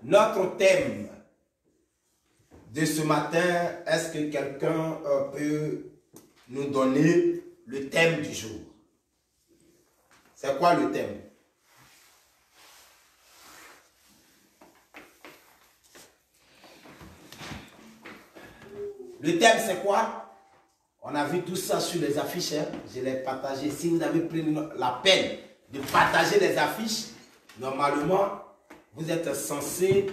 Notre thème de ce matin, est-ce que quelqu'un peut nous donner le thème du jour? C'est quoi le thème? Le thème, c'est quoi? On a vu tout ça sur les affiches. Hein? Je l'ai partagé. Si vous avez pris la peine de partager les affiches, normalement, vous êtes censé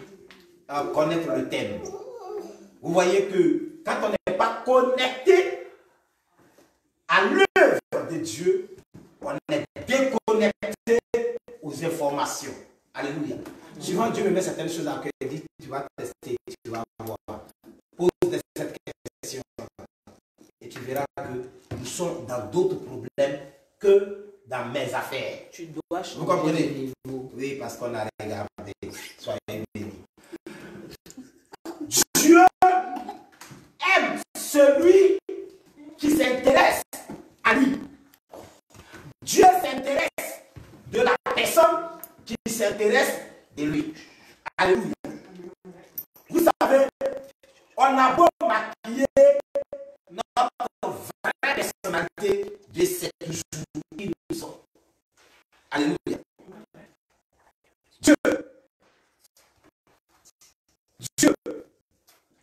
connaître le thème. Vous voyez que quand on n'est pas connecté à l'œuvre de Dieu, on est déconnecté aux informations. Alléluia. Souvent, Dieu me met certaines choses à cœur et dit, tu vas tester, tu vas voir. Pose cette question. Et tu verras que nous sommes dans d'autres problèmes que dans mes affaires. Tu dois changer. Vous comprenez? Oui, parce qu'on a regardé. Soyez bénis. Dieu aime celui qui s'intéresse à lui. Dieu s'intéresse de la personne qui s'intéresse de lui. Alléluia. Vous savez, on a beau maquiller notre vraie personnalité de ces jours qui nous sont. Alléluia. Dieu,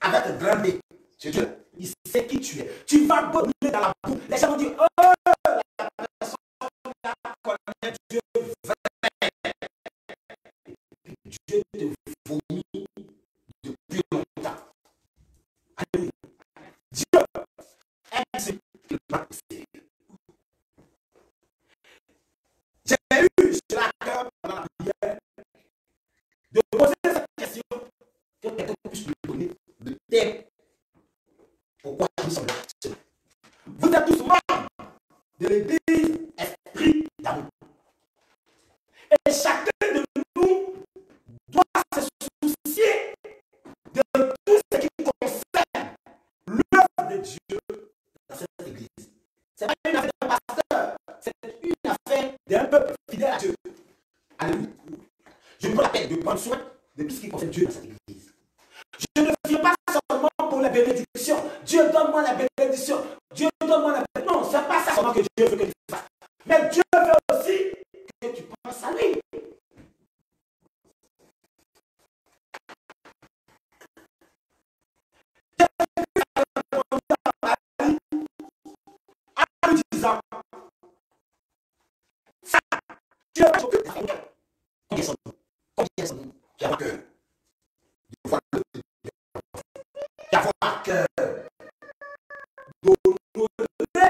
avec grand D, Dieu, il sait qui tu es. Tu vas brûler dans la boue. Les gens vont dire, oh, la personne connaît Dieu vrai. Dieu te vomit depuis longtemps. Alléluia. Dieu aime ce qu'il va posséder. J'ai eu sur la cœur pendant la prière de poser cette question que quelqu'un puisse me donner le thème. Pourquoi nous sommes là? Vous êtes tous membres de l'église Esprit d'amour. Et chacun de nous doit se soucier de tout ce qui concerne l'œuvre de Dieu dans cette église. Ce n'est pas une affaire d'un pasteur, c'est une affaire d'un peuple fidèle à Dieu. Alléluia. Je me prends la peine de prendre soin de tout ce qui concerne Dieu dans cette église. Je ne viens pas seulement pour les bénédictions. Dieu donne-moi la bénédiction. Dieu donne-moi la bénédiction. Non, ce n'est pas ça seulement que Dieu veut que tu fasses. Mais Dieu veut aussi que tu penses à lui. En lui disant, ça, Dieu va t'occuper de ta cœur. Combien sont nous? Combien sont nous? Qui avons cœur. Qui avons à cœur d'honorer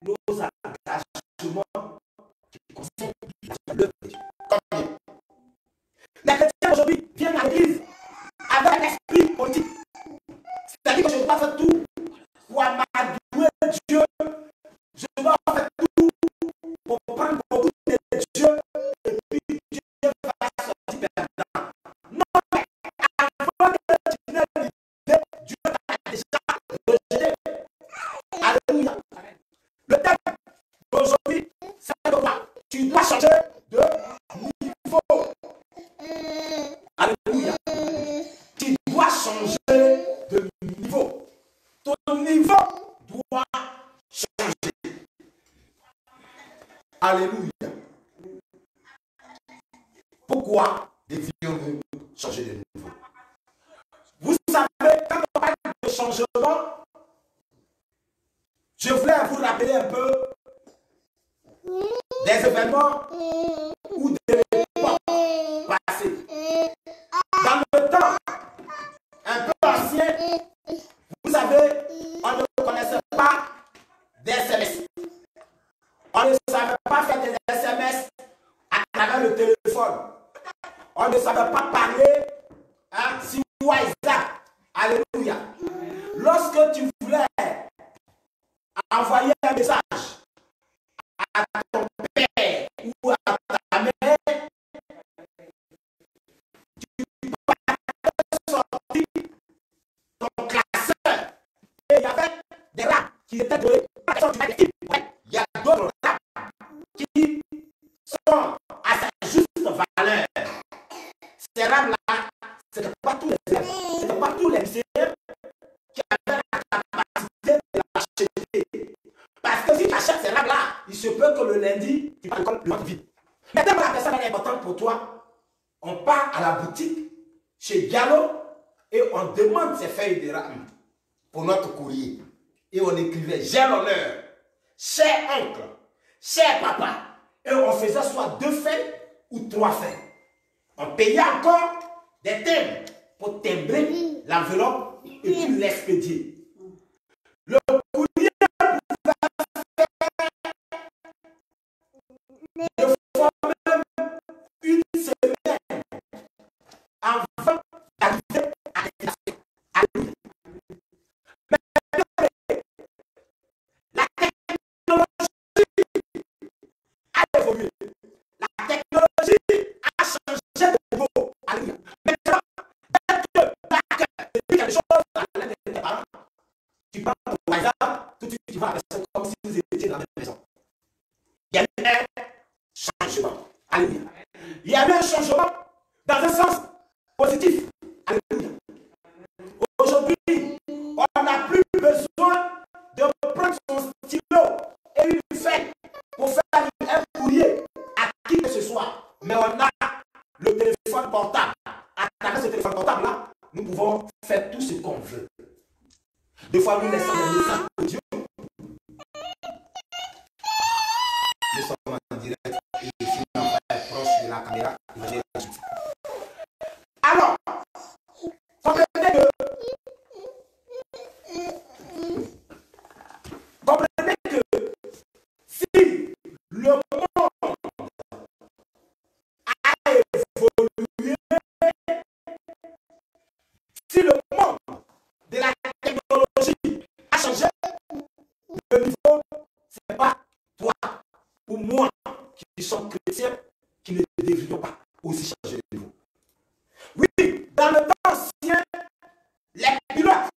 nos engagements qui concernent l'œuvre de Dieu. Combien? Les chrétiens aujourd'hui viennent à l'église avec un esprit politique. C'est-à-dire que je dois faire tout pour amadouer Dieu. Je dois faire tout pour prendre beaucoup de Dieu et puis Dieu va sortir perdant. Non, mais avant que tu n'aies l'idée, Dieu t'a déjà rejeté. Alléluia. Le thème d'aujourd'hui, c'est de quoi? Tu dois changer de niveau. Alléluia. Tu dois changer de niveau. Ton niveau doit changer. Alléluia. Pourquoi devions-nous changer de niveau? Vous savez, quand on parle de changement, je voulais vous rappeler un peu des événements ou des époques passées. Dans le temps un peu ancien, vous savez, on ne connaissait pas des SMS. On ne savait pas faire des SMS à travers le téléphone. On ne savait pas parler sur WhatsApp. Alléluia. Lorsque tu voulais envoyer un message à ton père ou à ta mère, tu partais sortir ton classeur. Et il y avait des rats qui étaient de il y a d'autres rats qui sont à sa juste valeur. rames-là, ce n'était pas tous les élèves, ce n'était pas tous les lycéens qui avaient la capacité de l'acheter. Parce que si tu achètes ces rames-là, il se peut que le lundi, tu vas à l'école le ventre vide. Mais tellement la personne est importante pour toi, on part à la boutique chez Diallo et on demande ces feuilles de rames pour notre courrier. Et on écrivait, j'ai l'honneur, cher oncle, cher papa. Et on faisait soit 2 feuilles ou 3 feuilles. On payait encore des timbres pour timbrer l'enveloppe et puis l'expédier. Le courrier pouvait faire des fois même une semaine avant d'arriver à destination. Mais la technologie a évolué. La technologie a changé de niveau. Maintenant, dès que quelque chose à l'un de tes parents, tu prends ton WhatsApp, tout de suite tu vas à la personne comme si vous étiez dans la même maison. Il y a eu un changement. Alléluia. Il y a eu un changement dans un sens positif. Alléluia. Aujourd'hui, on n'a plus besoin de prendre son stylo et une feuille pour faire un courrier à qui que ce soit. Mais on a le téléphone portable. À travers ce téléphone portable-là, nous pouvons faire tout ce qu'on veut. Des fois, nous laissons des messages audio. Nous sommes en direct et ici, on va être proche de la caméra. Alors, comprenez que si le monde a évolué, si le monde de la technologie a changé, le niveau, ce n'est pas toi ou moi qui sommes chrétiens qui ne devrions pas aussi changer de niveau. Oui, dans le temps ancien, les pilotes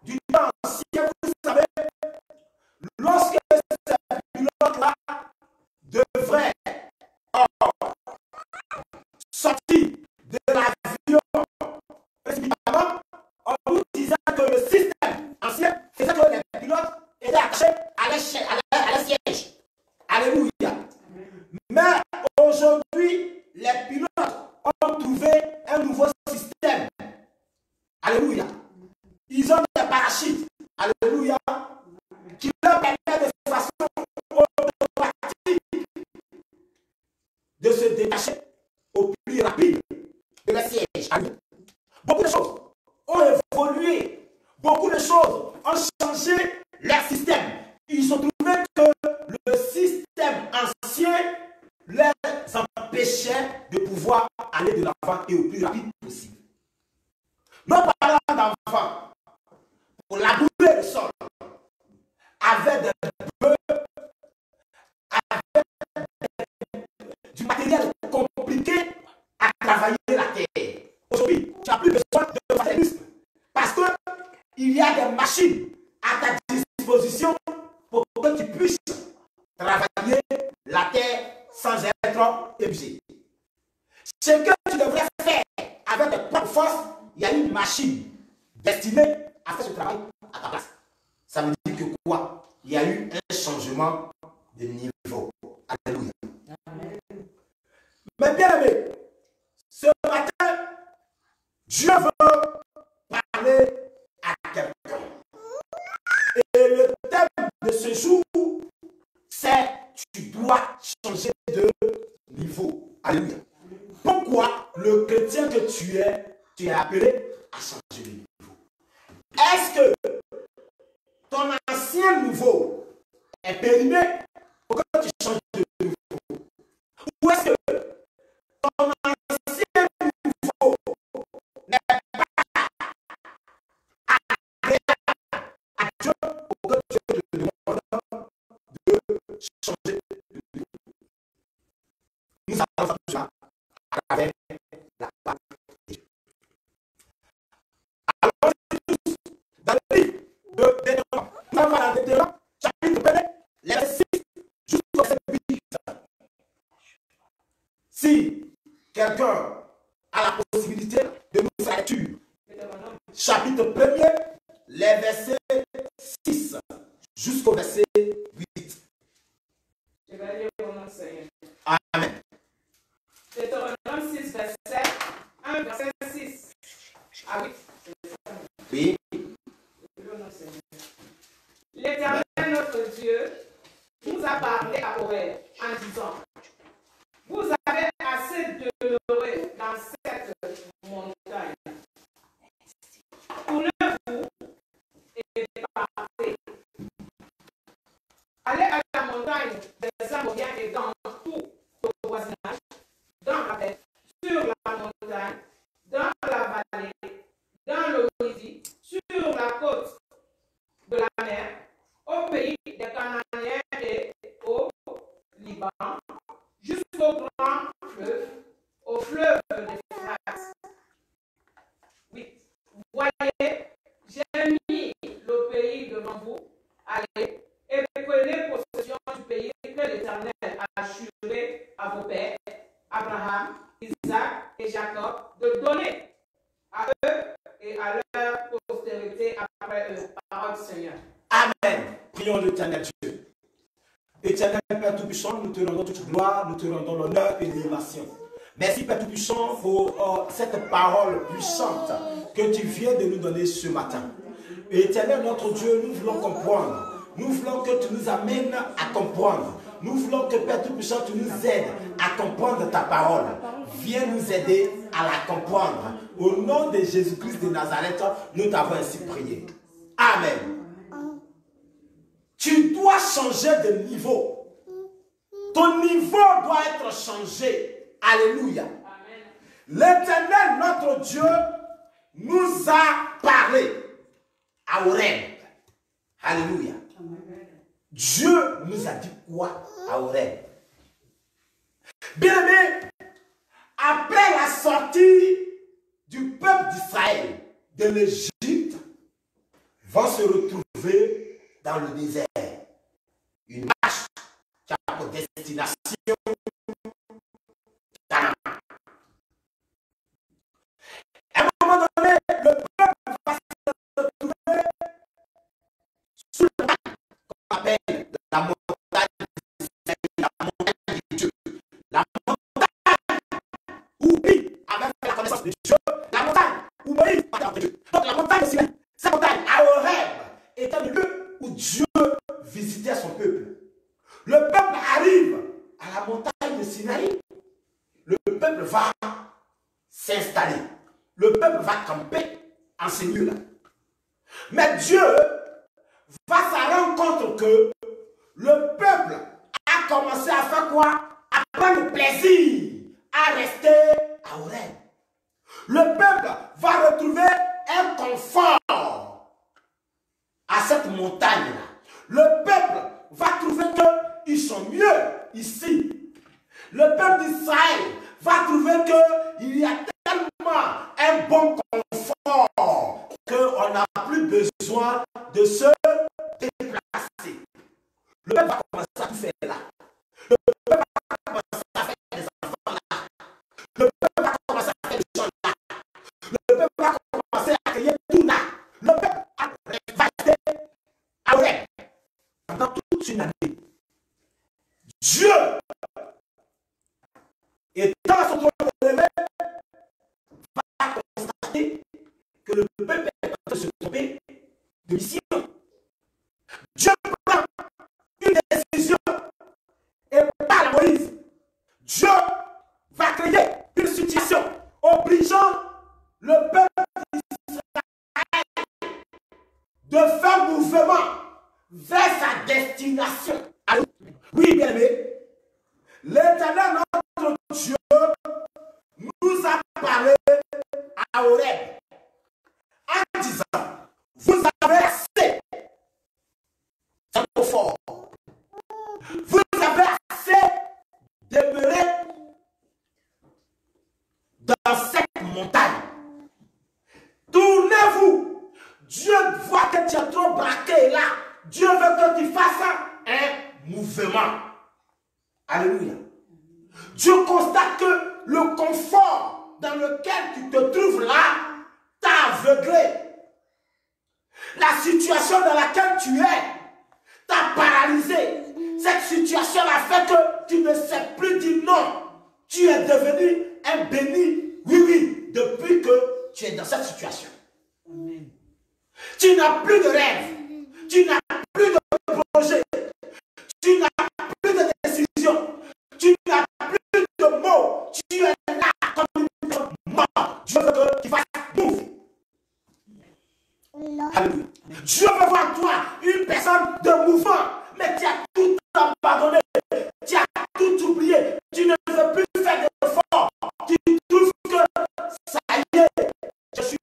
du temps ancien, vous savez, lorsque ces pilotes-là devraient sortir de l'avion précipitamment, on nous disait que le système ancien faisait que les pilotes étaient attachés à leur siège. Alléluia. Mais aujourd'hui, les pilotes ont trouvé un nouveau système. Alléluia. Ils ont des parachutes. Alléluia. Qui leur permet de façon automatique de se détacher au plus rapide de leur siège. Alléluia. Beaucoup de choses ont évolué. Beaucoup de choses ont changé leur système. Ils ont trouvé que le système ancien les empêchait de pouvoir aller de l'avant et au plus rapide possible. Nos parents d'enfants, pour labourer le sol, avaient des bœufs, avaient du matériel compliqué à travailler la terre. Aujourd'hui, tu n'as plus besoin de faire des muscles parce qu'il y a des machines à ta disposition pour que tu puisses travailler la terre sans être épuisé. Ce que tu devrais faire avec tes propres forces, il y a une machine destinée à faire ce travail à ta place. Ça veut dire que quoi? Il y a eu un changement de niveau. Alléluia. Mais bien aimé, ce matin, Dieu veut parler à quelqu'un. Et le thème de ce jour, c'est tu dois changer de niveau. Alléluia. Pourquoi le chrétien que tu es appelé à changer de niveau? Est-ce que ton ancien niveau est périmé pour que tu changes de niveau? Ou est-ce que ton ancien niveau n'est pas agréable à Dieu pour que Dieu te demande de changer de niveau? Nous allons faire ça avec la parole de Dieu. Alors, dans le livre de Deutéronome, nous allons voir dans Deutéronome, chapitre 1, les versets 6 jusqu'au verset 8. Si quelqu'un a la possibilité chapitre 1er, les versets 6 jusqu'au verset 8. Je vais lire au nom du Seigneur. Amen. Deutéronome 6, verset 1, verset 6 à 8. Oui. L'Éternel, notre Dieu, nous a parlé à Horeb en disant, vous avez assez demeuré dans cette montagne. Tournez-vous et partez. Allez à la montagne des Amoriens et dans tout le voisinage, dans la paix, sur la montagne, dans la vallée, dans le Midi, sur la côte de la mer, au pays des Cananéens et au Liban, jusqu'au grand fleuve, au fleuve d'Euphrate. 8. Voyez, j'ai mis le pays devant vous. Allez et prenez possession du pays que l'Éternel a juré à vos pères, Abraham, Isaac et Jacob, de donner à eux et à leur postérité après eux. Parole du Seigneur. Amen. Prions l'Éternel Dieu. Éternel Père Tout-Puissant, nous te rendons toute gloire, nous te rendons l'honneur et l'animation. Merci Père Tout-Puissant pour cette parole puissante que tu viens de nous donner ce matin. Éternel notre Dieu, nous voulons comprendre. Nous voulons que tu nous amènes à comprendre. Nous voulons que Père Tout-Puissant, tu nous aides à comprendre ta parole. Viens nous aider à la comprendre. Au nom de Jésus-Christ de Nazareth, nous t'avons ainsi prié. Amen. Tu dois changer de niveau. Ton niveau doit être changé. Alléluia. L'Éternel, notre Dieu, nous a parlé à Horeb. Alléluia. Dieu nous a dit quoi à Horeb? Bien aimé, après la sortie du peuple d'Israël de l'Égypte, vont se retrouver dans le désert. Une marche qui a pour destination Canaan. À un moment donné, le peuple va se retrouver sous le montagne qu'on appelle la montagne de Dieu. La montagne où Moïse avait fait la connaissance de Dieu. La montagne où Moïse avait fait de Dieu. Donc la montagne aussi, cette montagne à Horeb était le lieu où Dieu visitait son peuple. Le peuple arrive à la montagne de Sinaï. Le peuple va s'installer. Le peuple va camper en ce lieu-là. Mais Dieu va se rendre compte que le peuple a commencé à faire quoi? À prendre plaisir à rester à Horeb. Le peuple va retrouver un confort à cette montagne-là. Le peuple va trouver qu'ils sont mieux ici. Le peuple d'Israël va trouver qu'il y a tellement un bon confort qu'on n'a plus besoin de se déplacer. Le peuple va commencer à tout faire là. Le peuple va commencer à faire des enfants là. Le peuple va commencer à faire des gens là. Le peuple va commencer à créer tout là. Le peuple va rester à Horeb pendant toute une année. Dieu, étant à son trône élevé, va constater que le peuple est en train de se tromper de mission. Dieu prend une décision et parle à Moïse. Dieu va créer une situation obligeant le peuple d'Israël de faire mouvement vers sa destination. Alors, oui, bien aimé, l'Éternel, notre Dieu, nous a parlé à Horeb en disant, vous avez assez, c'est trop fort. Vous avez assez demeuré dans cette montagne. Tournez-vous. Dieu voit que tu es trop braqué là. Dieu veut que tu fasses un mouvement. Alléluia. Dieu constate que le confort dans lequel tu te trouves là t'a aveuglé. La situation dans laquelle tu es t'a paralysé. Cette situation a fait que tu ne sais plus dire non. Tu es devenu un béni, oui, depuis que tu es dans cette situation. Amen. Tu n'as plus de rêve. Tu n'as plus de projet. Tu n'as plus de décision. Tu n'as plus de mots. Tu es là comme une personne morte. Dieu veut que tu fasses move. Alléluia. Dieu veut voir toi une personne de mouvement. Mais tu as tout abandonné. Tu as tout oublié. Tu ne veux plus faire d'efforts. Tu trouves que ça y est. Je suis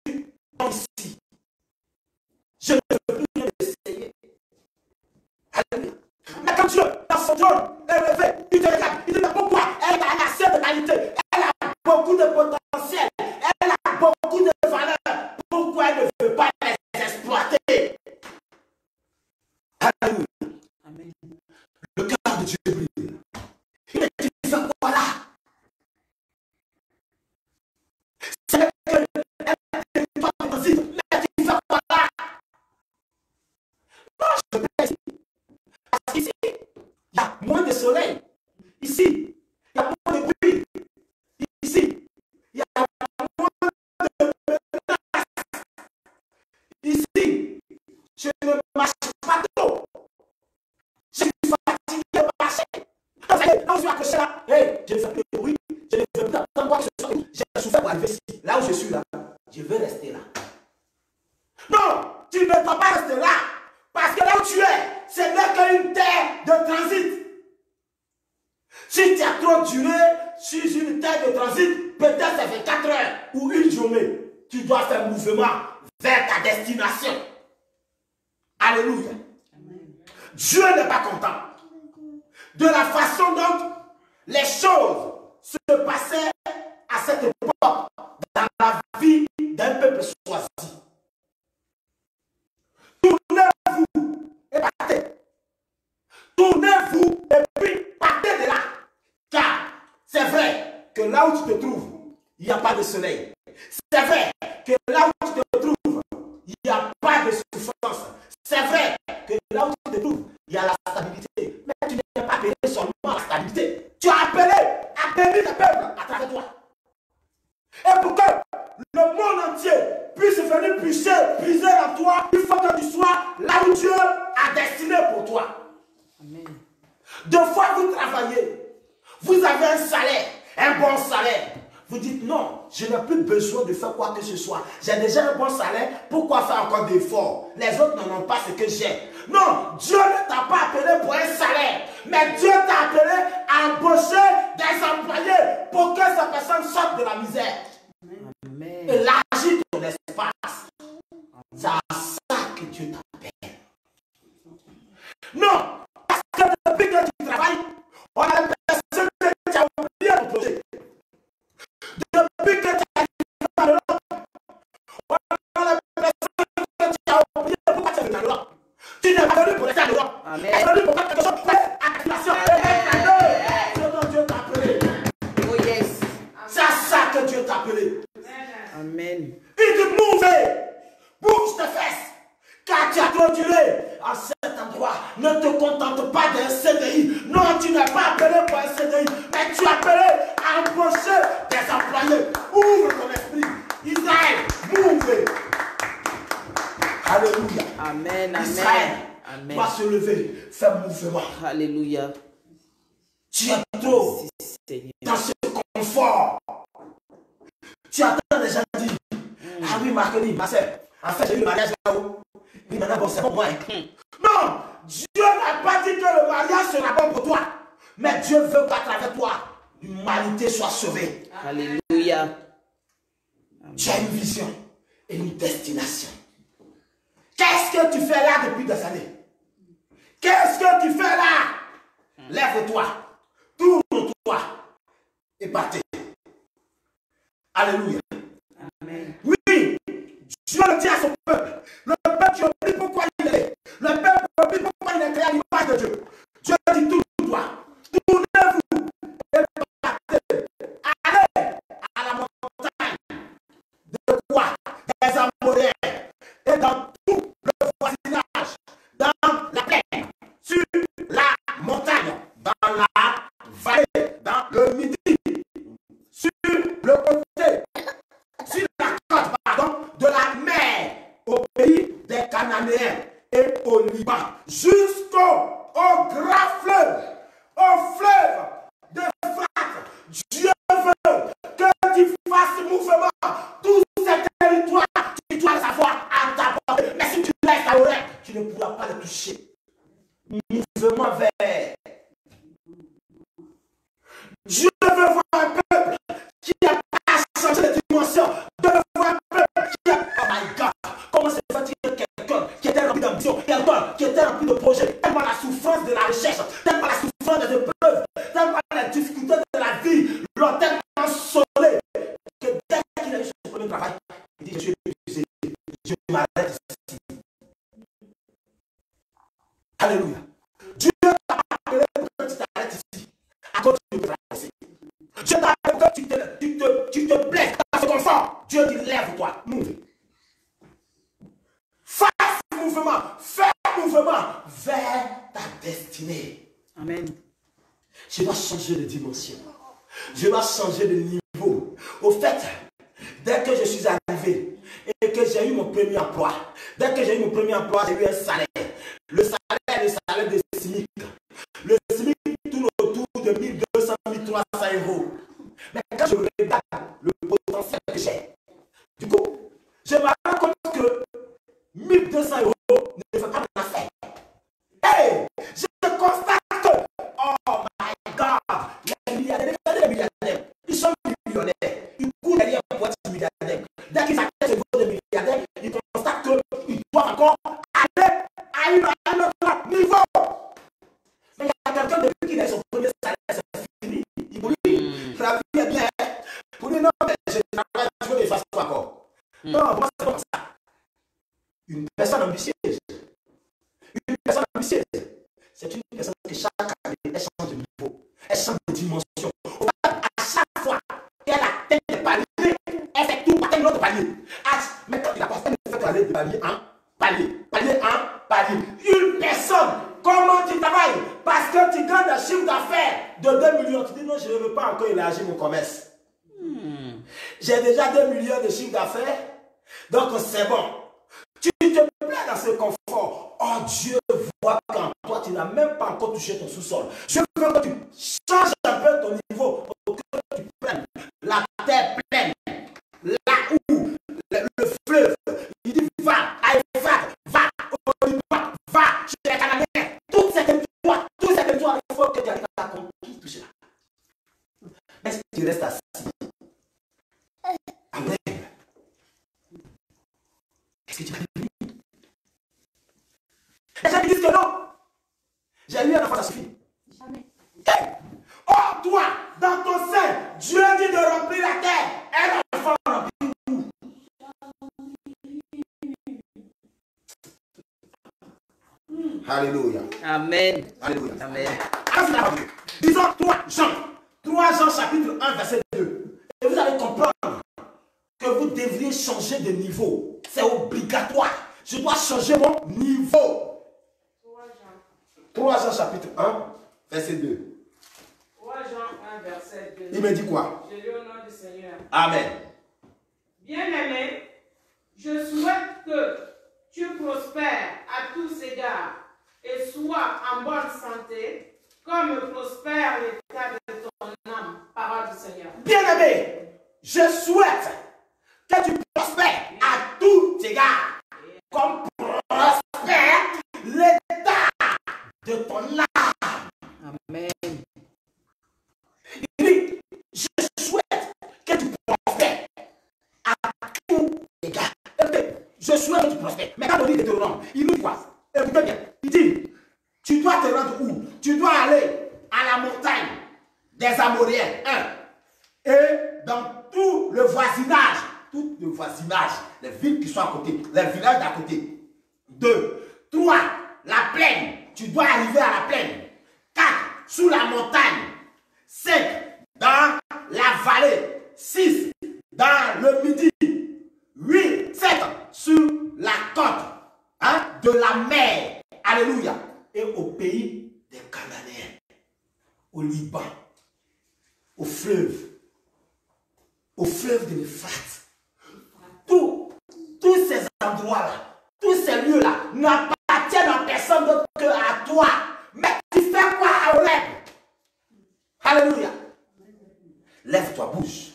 bon ici. Je ne veux plus rien essayer. Alléluia. Mais quand Dieu, dans son trône, est levé, il te regarde, il te dit pourquoi elle a assez de qualité, elle a beaucoup de potentiel, elle a beaucoup de valeur. Pourquoi elle ne veut pas les exploiter? Alléluia. Amen. Le cœur de Dieu brille. Il est dit, tu fais quoi là? C'est que elle est pas transit, mais tu fais quoi là? Non, je vais ici. Parce qu'ici, il y a moins de soleil. Ici, il y a moins de bruit. Ici, il y a moins de menaces. Ici, je ne marche pas trop. Je suis fatigué de marcher. Quand je suis accroché là, hey, je ne fais plus de bruit. Je ne veux plus attendre quoi que ce soit. J'ai souffert pour arriver ici. Là où je suis là, je veux rester là. Non, tu ne dois pas rester là. Parce que là où tu es, ce n'est qu'une terre de transit. Si tu as trop duré sur une terre de transit, peut-être ça fait 4 heures ou une journée. Tu dois faire mouvement vers ta destination. Alléluia. Amen. Dieu n'est pas content de la façon dont les choses se passaient à cette époque dans la vie d'un peuple choisi. Tournez-vous et partez. Tournez-vous et puis partez de là. Car c'est vrai que là où tu te trouves, il n'y a pas de soleil. C'est vrai que là où tu te trouves, il n'y a pas de souffrance. C'est vrai que là où tu te trouves, il y a la stabilité. Mais tu n'es pas appelé seulement à la stabilité. Tu as appelé à bénir le peuple à travers toi. Et pour que le monde entier puisse venir puiser en toi, il faut que tu sois là où Dieu a destiné pour toi. Amen. Deux fois vous travaillez, vous avez un salaire, un bon salaire. Vous dites non, je n'ai plus besoin de faire quoi que ce soit. J'ai déjà un bon salaire, pourquoi faire encore d'efforts? Les autres n'en ont pas ce que j'ai. Non, Dieu ne t'a pas appelé pour un salaire, mais Dieu t'a appelé à embaucher des employés pour que cette personne sorte de la misère. Amen. Élargis ton espace. C'est à ça que Dieu t'appelle. Non, parce que depuis que tu travailles, on a l'impression que tu as oublié ton projet. Depuis que tu as été dans l'Europe, on a l'impression que tu as oublié pourquoi tu es dans l'Europe. Tu n'es pas venu pour rester en Europe. Amen. Tu es venu pour faire quelque chose pour activation. C'est ce que Dieu t'a appelé. Oh yes. C'est à ça que Dieu t'a appelé. Amen. Il dit mouvez, bouge tes fesses, car tu as trop duré à cet endroit. Ne te contente pas d'un CDI. Non, tu n'es pas appelé pour un CDI, mais tu es appelé à embaucher des employés. Ouvre ton esprit. Israël, mouvez. Alléluia. Amen. Israël Amen. doit se lever, faire mouvement. Alléluia. Tu es trop Merci, Seigneur. dans ce confort. Tu attends les gens dire, ah oui, Marc-Denis, ma soeur, en fait, j'ai eu le mariage là-haut. Oui, maintenant, bon, c'est bon pour moi. Non, Dieu n'a pas dit que le mariage sera bon pour toi. Mais Dieu veut qu'à travers toi, l'humanité soit sauvée. Alléluia. Tu as une vision et une destination. Qu'est-ce que tu fais là depuis des années? Qu'est-ce que tu fais là? Lève-toi, tourne-toi et partez. Alléluia. Amen. Oui, Dieu le dit à son peuple. Le peuple qui oublie pourquoi il est. Le peuple oublie pourquoi il est créé à l'image de Dieu. Dieu dit tourne-toi, tournez-vous et partez. Allez à la montagne. De quoi? Des Amoréens. Et dans tout le fasse mouvement. Tous ces territoires, tu dois savoir à ta portée. Mais si tu laisses ta oreille, tu ne pourras pas le toucher. Mouvement vers. Je veux voir un peuple qui n'a pas changé de dimension. Je veux voir un peuple qui a... Oh my God! Comment se fait-il quelqu'un qui était rempli d'ambition, quelqu'un qui était rempli de projets, tellement la souffrance de la recherche, tellement la souffrance des épreuves, tellement la difficulté de la vie, l'ont tellement sonné que dès qu'il a eu son premier travail, il dit, je suis épuisé, je m'arrête ici. Alléluia. Dieu t'a appelé pour que tu t'arrêtes ici. À cause de traverser. Dieu t'a appelé pour que tu te blesses dans ce confort. Dieu dit, lève-toi, move. Fasse mouvement, fais mouvement vers ta destinée. Amen. Je dois changer de dimension. Je dois changer de niveau. Au fait, dès que je suis arrivé et que j'ai eu mon premier emploi, dès que j'ai eu mon premier emploi, j'ai eu un salaire. Le salaire est le salaire de SMIC. Le SMIC tourne autour de 1200, 1300 euros. Mais quand je regarde le potentiel que j'ai, du coup, je me rends compte que 1200 euros ne fait pas mon affaire. Hey, je constate que, oh my God, les milliardaires, ils sont millionnaires. Ils courent derrière un boîte de milliardaires. Dès qu'ils atteignent ce niveau de milliardaires, ils constatent qu'ils doivent encore aller à un autre niveau. Mais il y a quelqu'un depuis qu'il a son premier salaire, c'est fini. Il vous dit, la vie est bien. Pour lui, non, mais je travaille, je veux les faire encore. Non, moi, c'est comme ça. Une personne ambitieuse, c'est une personne qui chaque année, elle change de niveau, elle change de dimension. À chaque fois qu'elle atteint des paliers, elle fait tout pour atteindre l'autre palier. Mais quand il a passé, elle fait aller de palier en palier, palier en palier. Une personne, comment tu travailles? Parce que tu gagnes un chiffre d'affaires de 2 millions. Tu dis non, je ne veux pas encore élargir mon commerce. J'ai déjà 2 millions de chiffre d'affaires, donc c'est bon. Tu te plais dans ce confort. Oh, Dieu voit qu'en toi, tu n'as même pas encore touché ton sous-sol. Je veux que tu changes un peu ton niveau pour que tu prennes la terre pleine. Là où le fleuve, il dit va, va, va, chez les Canadiens. Tous ces territoires, il faut que tu arrives à conquérir tout cela. Est-ce que tu restes assis? Amen. Est-ce que tu vas venir? Les gens disent que non. J'ai eu un enfant, ça suffit. Jamais. Hey. Oh, toi, dans ton sein, Dieu dit de remplir la terre. Un enfant remplit où? Alléluia. Amen. Alléluia. Amen. Disons 3 Jean chapitre 1 verset 2. Et vous allez comprendre que vous devriez changer de niveau. C'est obligatoire. Je dois changer mon niveau. 3 Jean chapitre 1 verset 2. 3 Jean 1 verset 2. Il me dit quoi? Je lis au nom du Seigneur. Amen. Bien-aimé, je souhaite que tu prospères à tous égards et sois en bonne santé, comme prospère l'état de ton âme. Parole du Seigneur. Bien-aimé, je souhaite que tu prospères à tous égards, comme prospère l'état de ton âme. Amen. Il dit, je souhaite que tu prospères à tous égards. Je souhaite que tu prospères. Mais quand on dit Deutéronome, il nous dit quoi? Écoutez bien. Il dit, tu dois te rendre où? Tu dois aller à la montagne des Amoréens. 1. Et dans tout le voisinage, les villes qui sont à côté, les villages d'à côté. 2. 3. La plaine. Tu dois arriver à la plaine. 4. Sous la montagne. 5. Dans la vallée. 6. Dans le midi. 8. 7. Sur la côte de la mer. Alléluia. Et au pays des Cananéens. Au Liban. Au fleuve de l'Euphrate. Tous ces endroits-là, tous ces lieux-là n'appartiennent à personne d'autre qu'à toi. Mais tu fais quoi à Horeb? Alléluia. Lève-toi, bouge.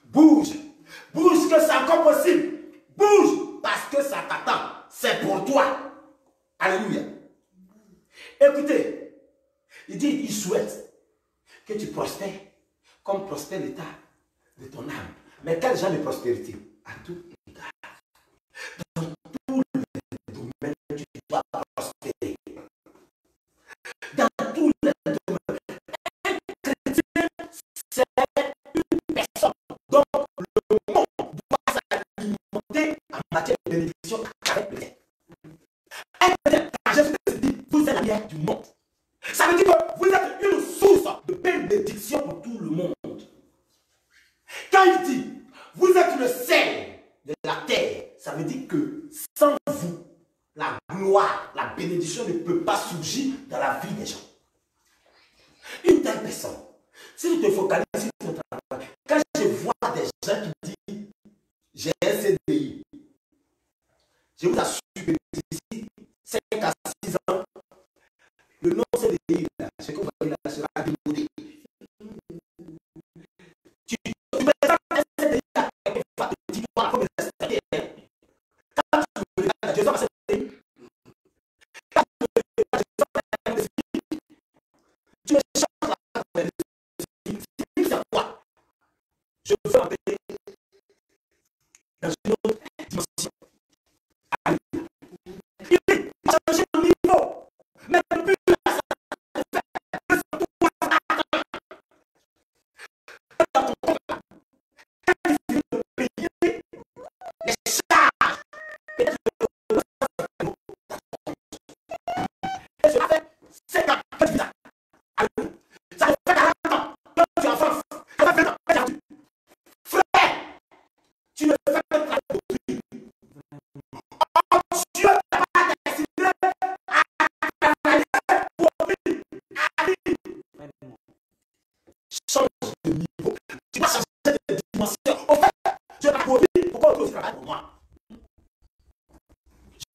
Bouge. encore possible. Bouge parce que ça t'attend. C'est pour toi. Alléluia. Écoutez, il dit, il souhaite que tu prospères comme prospère l'état de ton âme. Mais quel genre de prospérité? À tout égard. Dans tous les domaines, tu dois prospérer. Dans tous les domaines. Un chrétien, c'est une personne dont le monde doit s'alimenter en matière de bénédiction avec le ciel. Un chrétien, Jésus te dit, vous êtes la lumière du monde. Ça veut dire que vous êtes une source de bénédiction pour tout le monde. Quand il dit, vous êtes le sel de la terre, ça veut dire que sans vous, la gloire, la bénédiction ne peut pas surgir dans la vie des gens. Une telle personne, si tu te focalises sur ton travail, quand je vois des gens qui disent, j'ai un CDI, je vous assure que d'ici 5 à 6 ans, le nom CDI, ce que vous voyez là, sera démodé. Tu présentes un CDI à quelqu'un qui va te dire, voilà, comme il est CDI. Quand tu me regardes, je sors un CDI. Quand tu me regardes, je sors un CDI. Tu me changes la carte de CDI. C'est quoi? Je veux m'appeler dans une autre dimension. Il va changer mon niveau. Mais plus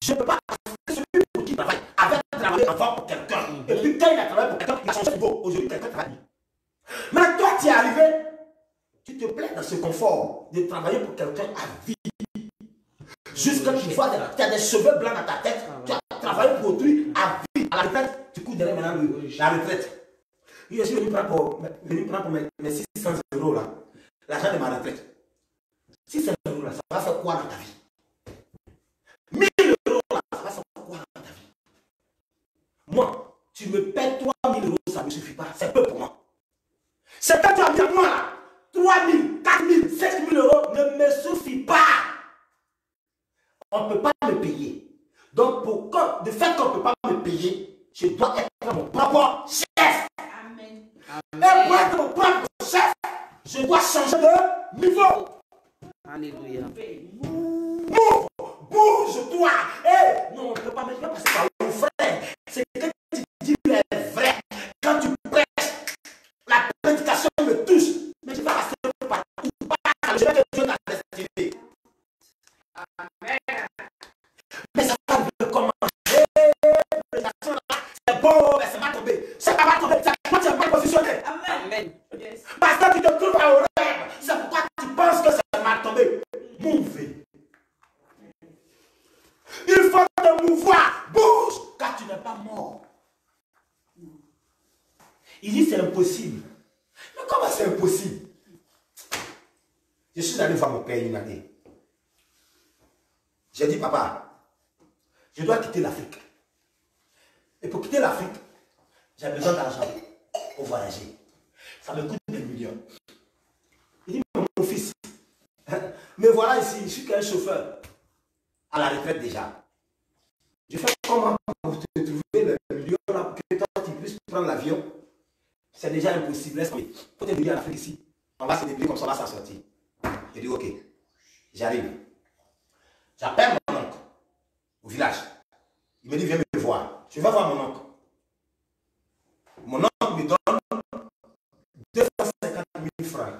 je ne peux pas celui pour qui travaille avait travaillé avant pour quelqu'un. Et puis quand il a travaillé pour quelqu'un, il a changé de niveau. Aujourd'hui, quelqu'un travaille. Mais toi, tu es arrivé, tu te plais dans ce confort de travailler pour quelqu'un à vie. Jusqu'à ce que tu vois, tu as des cheveux blancs dans ta tête, tu as travaillé pour autrui à vie. À la retraite, tu cours derrière maintenant la retraite. Je suis venu prendre pour mes 600 € là, l'argent de ma retraite. 600 € là, ça va faire quoi dans ta vie? 1000 € là, ça va faire quoi dans ta vie? Moi, tu me paies 3000 €, ça ne me suffit pas. C'est peu pour moi. C'est quand tu as mis à moi là, 3000, 4000, 5000 € ne me suffit pas. On ne peut pas me payer. Donc, de fait qu'on ne peut pas me payer, je dois être mon propre chef. Amen. Et pour être mon propre chef, je dois changer de niveau. Alléluia. Move, bouge-toi. Hey, non, on ne peut pas passer par le frère. C'est que tu dis est vrai. Quand tu prêches, la prédication me touche. Mais je vais passer partout. Je vais que Dieu t'a destiné. Amen. Mais ça va commencer. C'est bon, mais ça va tomber. Ça va tomber. Moi, tu n'es pas positionné. Amen. Yes. Parce que tu te trouves au rêve. C'est pourquoi tu penses que ça va tomber. Move. Il faut te mouvoir. Bouge. Car tu n'es pas mort. Il dit c'est impossible. Mais comment c'est impossible? Je suis allé voir mon père une année. J'ai dit, papa, je dois quitter l'Afrique. Et pour quitter l'Afrique, j'ai besoin d'argent pour voyager. Ça me coûte des millions. Il dit, mon fils, me voilà ici, je suis qu'un chauffeur. À la retraite déjà. Je fais comment pour te trouver le million là pour que toi tu puisses prendre l'avion? C'est déjà impossible. Il faut te débrouiller en Afrique ici. On va se débrouiller comme ça, on va s'en sortir. Je dis, ok, j'arrive. J'appelle mon oncle au village. Il me dit, viens me voir. Je vais voir mon oncle. Mon oncle me donne 250 000 francs.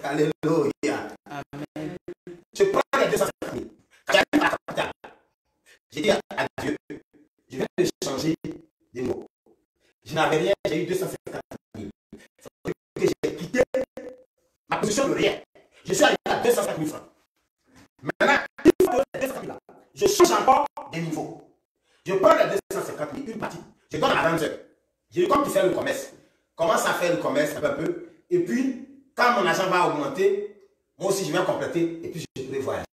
Alléluia. Amen. Je prends les 250 000. Quand j'arrive à la capitale, j'ai dit à Dieu, je vais te changer des mots. Je n'avais rien, j'ai eu 250 000. Que j'ai quitté ma position de rien. Je suis allé à 250 000 francs. Maintenant, il faut donner les 250 000 là. Je change encore des niveaux. Je prends les 250 000, une partie. Je donne à la manager. Je dis, comme tu fais le commerce, commence à faire le commerce un peu. Et puis, quand mon argent va augmenter, moi aussi, je vais compléter. Et puis, je pourrai voyager.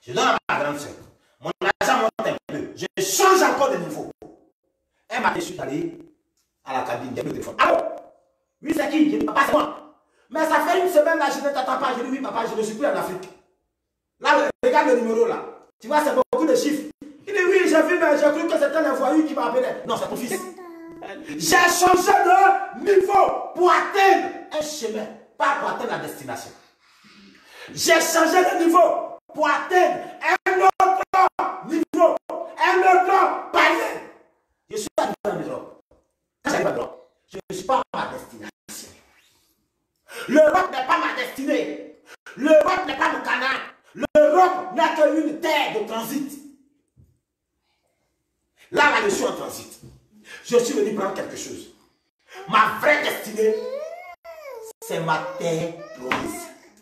Je donne à ma grande soeur. Mon argent monte un peu. Je change encore de niveau. Un matin, je suis allé à la cabine. J'ai pris le téléphone. Allô? Oui, c'est qui? Je dis, papa, c'est moi. Mais ça fait une semaine là, je ne t'attends pas. Je dis, oui, papa, je ne suis plus en Afrique. Là, regarde le numéro là. Tu vois, c'est beaucoup de chiffres. Il dit, oui, j'ai vu, mais j'ai cru que c'était un voyou qui m'appelait. Non, c'est ton fils. J'ai changé de niveau pour atteindre un chemin, pas pour atteindre la destination. J'ai changé de niveau pour atteindre un autre niveau, un autre palier. Je suis arrivé en Europe. Quand j'arrive en Europe, je ne suis pas à ma destination. L'Europe n'est pas ma destinée. L'Europe n'est pas mon canal. L'Europe n'est qu'une terre de transit. Là, je suis en transit. Je suis venu prendre quelque chose. Ma vraie destinée, c'est ma terre promise.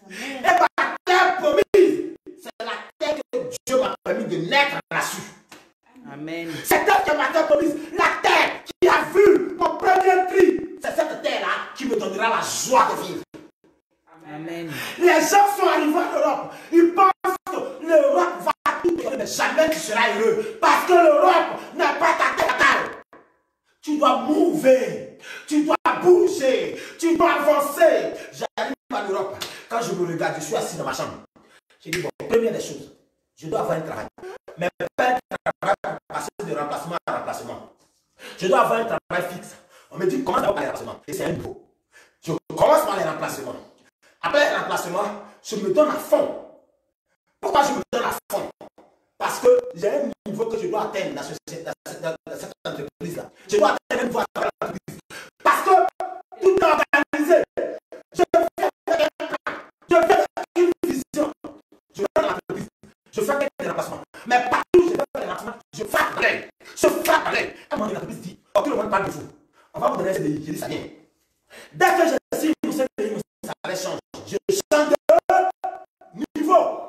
Et ma terre promise, c'est la terre que Dieu m'a permis de naître là-dessus. Amen. C'est elle qui est ma terre promise. La terre qui a vu mon premier cri, c'est cette terre-là qui me donnera la joie de vivre. Amen. Les gens sont arrivés en Europe. Ils pensent que l'Europe va tout donner, mais jamais tu seras heureux. Parce que l'Europe n'est pas ta terre natale. Tu dois mouver, tu dois bouger, tu dois avancer. J'arrive en Europe. Quand je me regarde, je suis assis dans ma chambre. Je dis, bon, première des choses, je dois avoir un travail. Mais pas un travail pour passer de remplacement à remplacement. Je dois avoir un travail fixe. On me dit, comment ça va par les remplacements? Et c'est un niveau. Je commence par les remplacements. Après les remplacements, je me donne à fond. Pourquoi je me donne à fond? Parce que j'ai un niveau que je dois atteindre dans cette entreprise-là. Je dois atteindre un niveau à travers l'entreprise. Parce que tout est organisé. Je fais un plan. Je fais une vision. Je vais dans l'entreprise. Je fais des remplacements. Mais partout où je fais des remplacements, je frappe l'œil. Je frappe l'œil. À un moment donné, l'entreprise dit, oh, tout le monde parle de vous. On va vous donner un CDI. Je dis, ça vient. Dès que je signe mon CDI, ça va changer. Je change de niveau.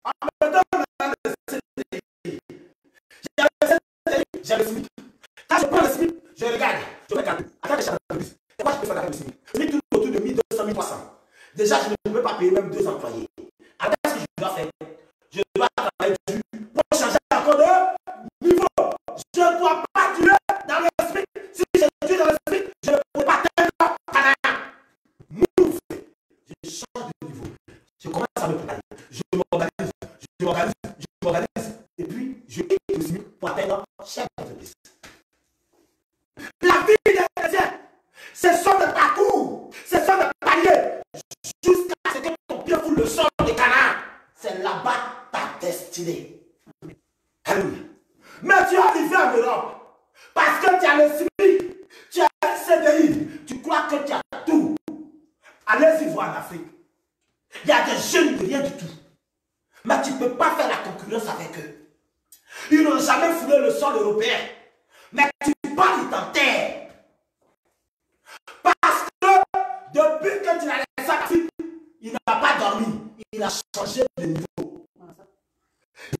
En me donnant le CDI. J'ai le SMIC. Quand je prends le SMIC, je regarde. Je regarde. Attends, je change d'entreprise. C'est quoi je peux faire avec le SMIC? Le SMIC tourne autour de 1200, 1300. Déjà, je ne peux pas payer même 2 employés. Alors, qu'est-ce que je dois faire? Je dois travailler dessus pour changer encore de niveau. Je ne dois pas durer dans le SMIC. Si je dure dans le SMIC, je ne peux pas atteindre Canada. Move. Je change de niveau. Je commence à me préparer. Je m'organise. Et puis, je quitte le SMIC pour atteindre chef d'entreprise. La vie des chrétiens, ce sont des parcours, ce sont des paliers, jusqu'à ce que ton pied foule le sol des canards. C'est là-bas ta destinée. Alléluia. Mais tu es arrivé en Europe parce que tu as le SMIC, tu as le CDI, tu crois que tu as tout. Allez-y voir en Afrique. Il y a des jeunes de rien du tout. Mais tu ne peux pas faire la concurrence avec eux. Ils n'ont jamais foulé le sol européen. Mais tu parles en terre. Parce que depuis que tu l'as laissé à Afrique, il n'a pas dormi. Il a changé de niveau.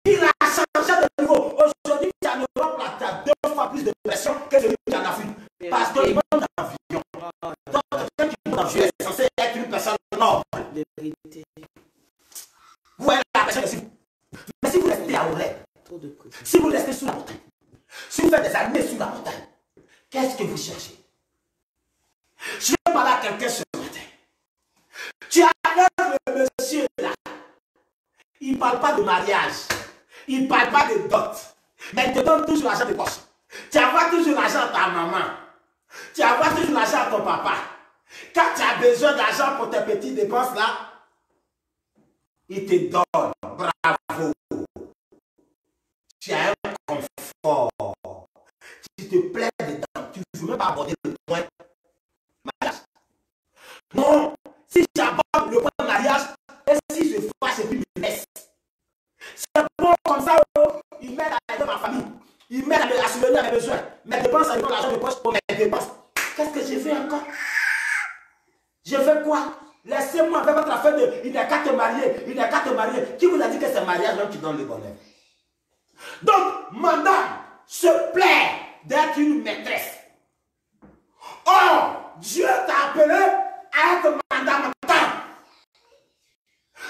Il a changé de niveau. Aujourd'hui, tu es en Europe, là, tu as 2 fois plus de pression que celui qui est en Afrique. Parce que il monte en avion. Donc, quelqu'un qui monte en avion est censé être une personne noble. Vous voyez la pression ici. Mais si vous restez à Aurel, si vous restez sous la montagne, si vous faites des années sous la montagne, qu'est-ce que vous cherchez? Je vais parler à quelqu'un ce matin. Tu arrives le monsieur là. Il ne parle pas de mariage. Il ne parle pas de dot. Mais il te donne toujours l'argent de poche. Tu envoies toujours l'argent à ta maman. Tu envoies toujours l'argent à ton papa. Quand tu as besoin d'argent pour tes petites dépenses là, il te donne. Bravo. Tu as un confort. Tu te plais dedans. Tu ne veux même pas aborder le point mariage. Non. Si j'aborde le point mariage, et si je fâche et puis je me laisse. C'est bon comme ça. Il m'aide à aider ma famille. Il m'aide à subvenir à mes besoins. Mes dépenses, ça me donne l'argent de poche pour mes dépenses. Qu'est-ce que j'ai fait encore? Je fais quoi? Laissez-moi avec votre affaire de il n'est qu'à te marier, il n'est qu'à te marier. Qui vous a dit que c'est le mariage même qui donne le bonheur? Donc, madame se plaît d'être une maîtresse. Or, Dieu t'a appelé à être madame.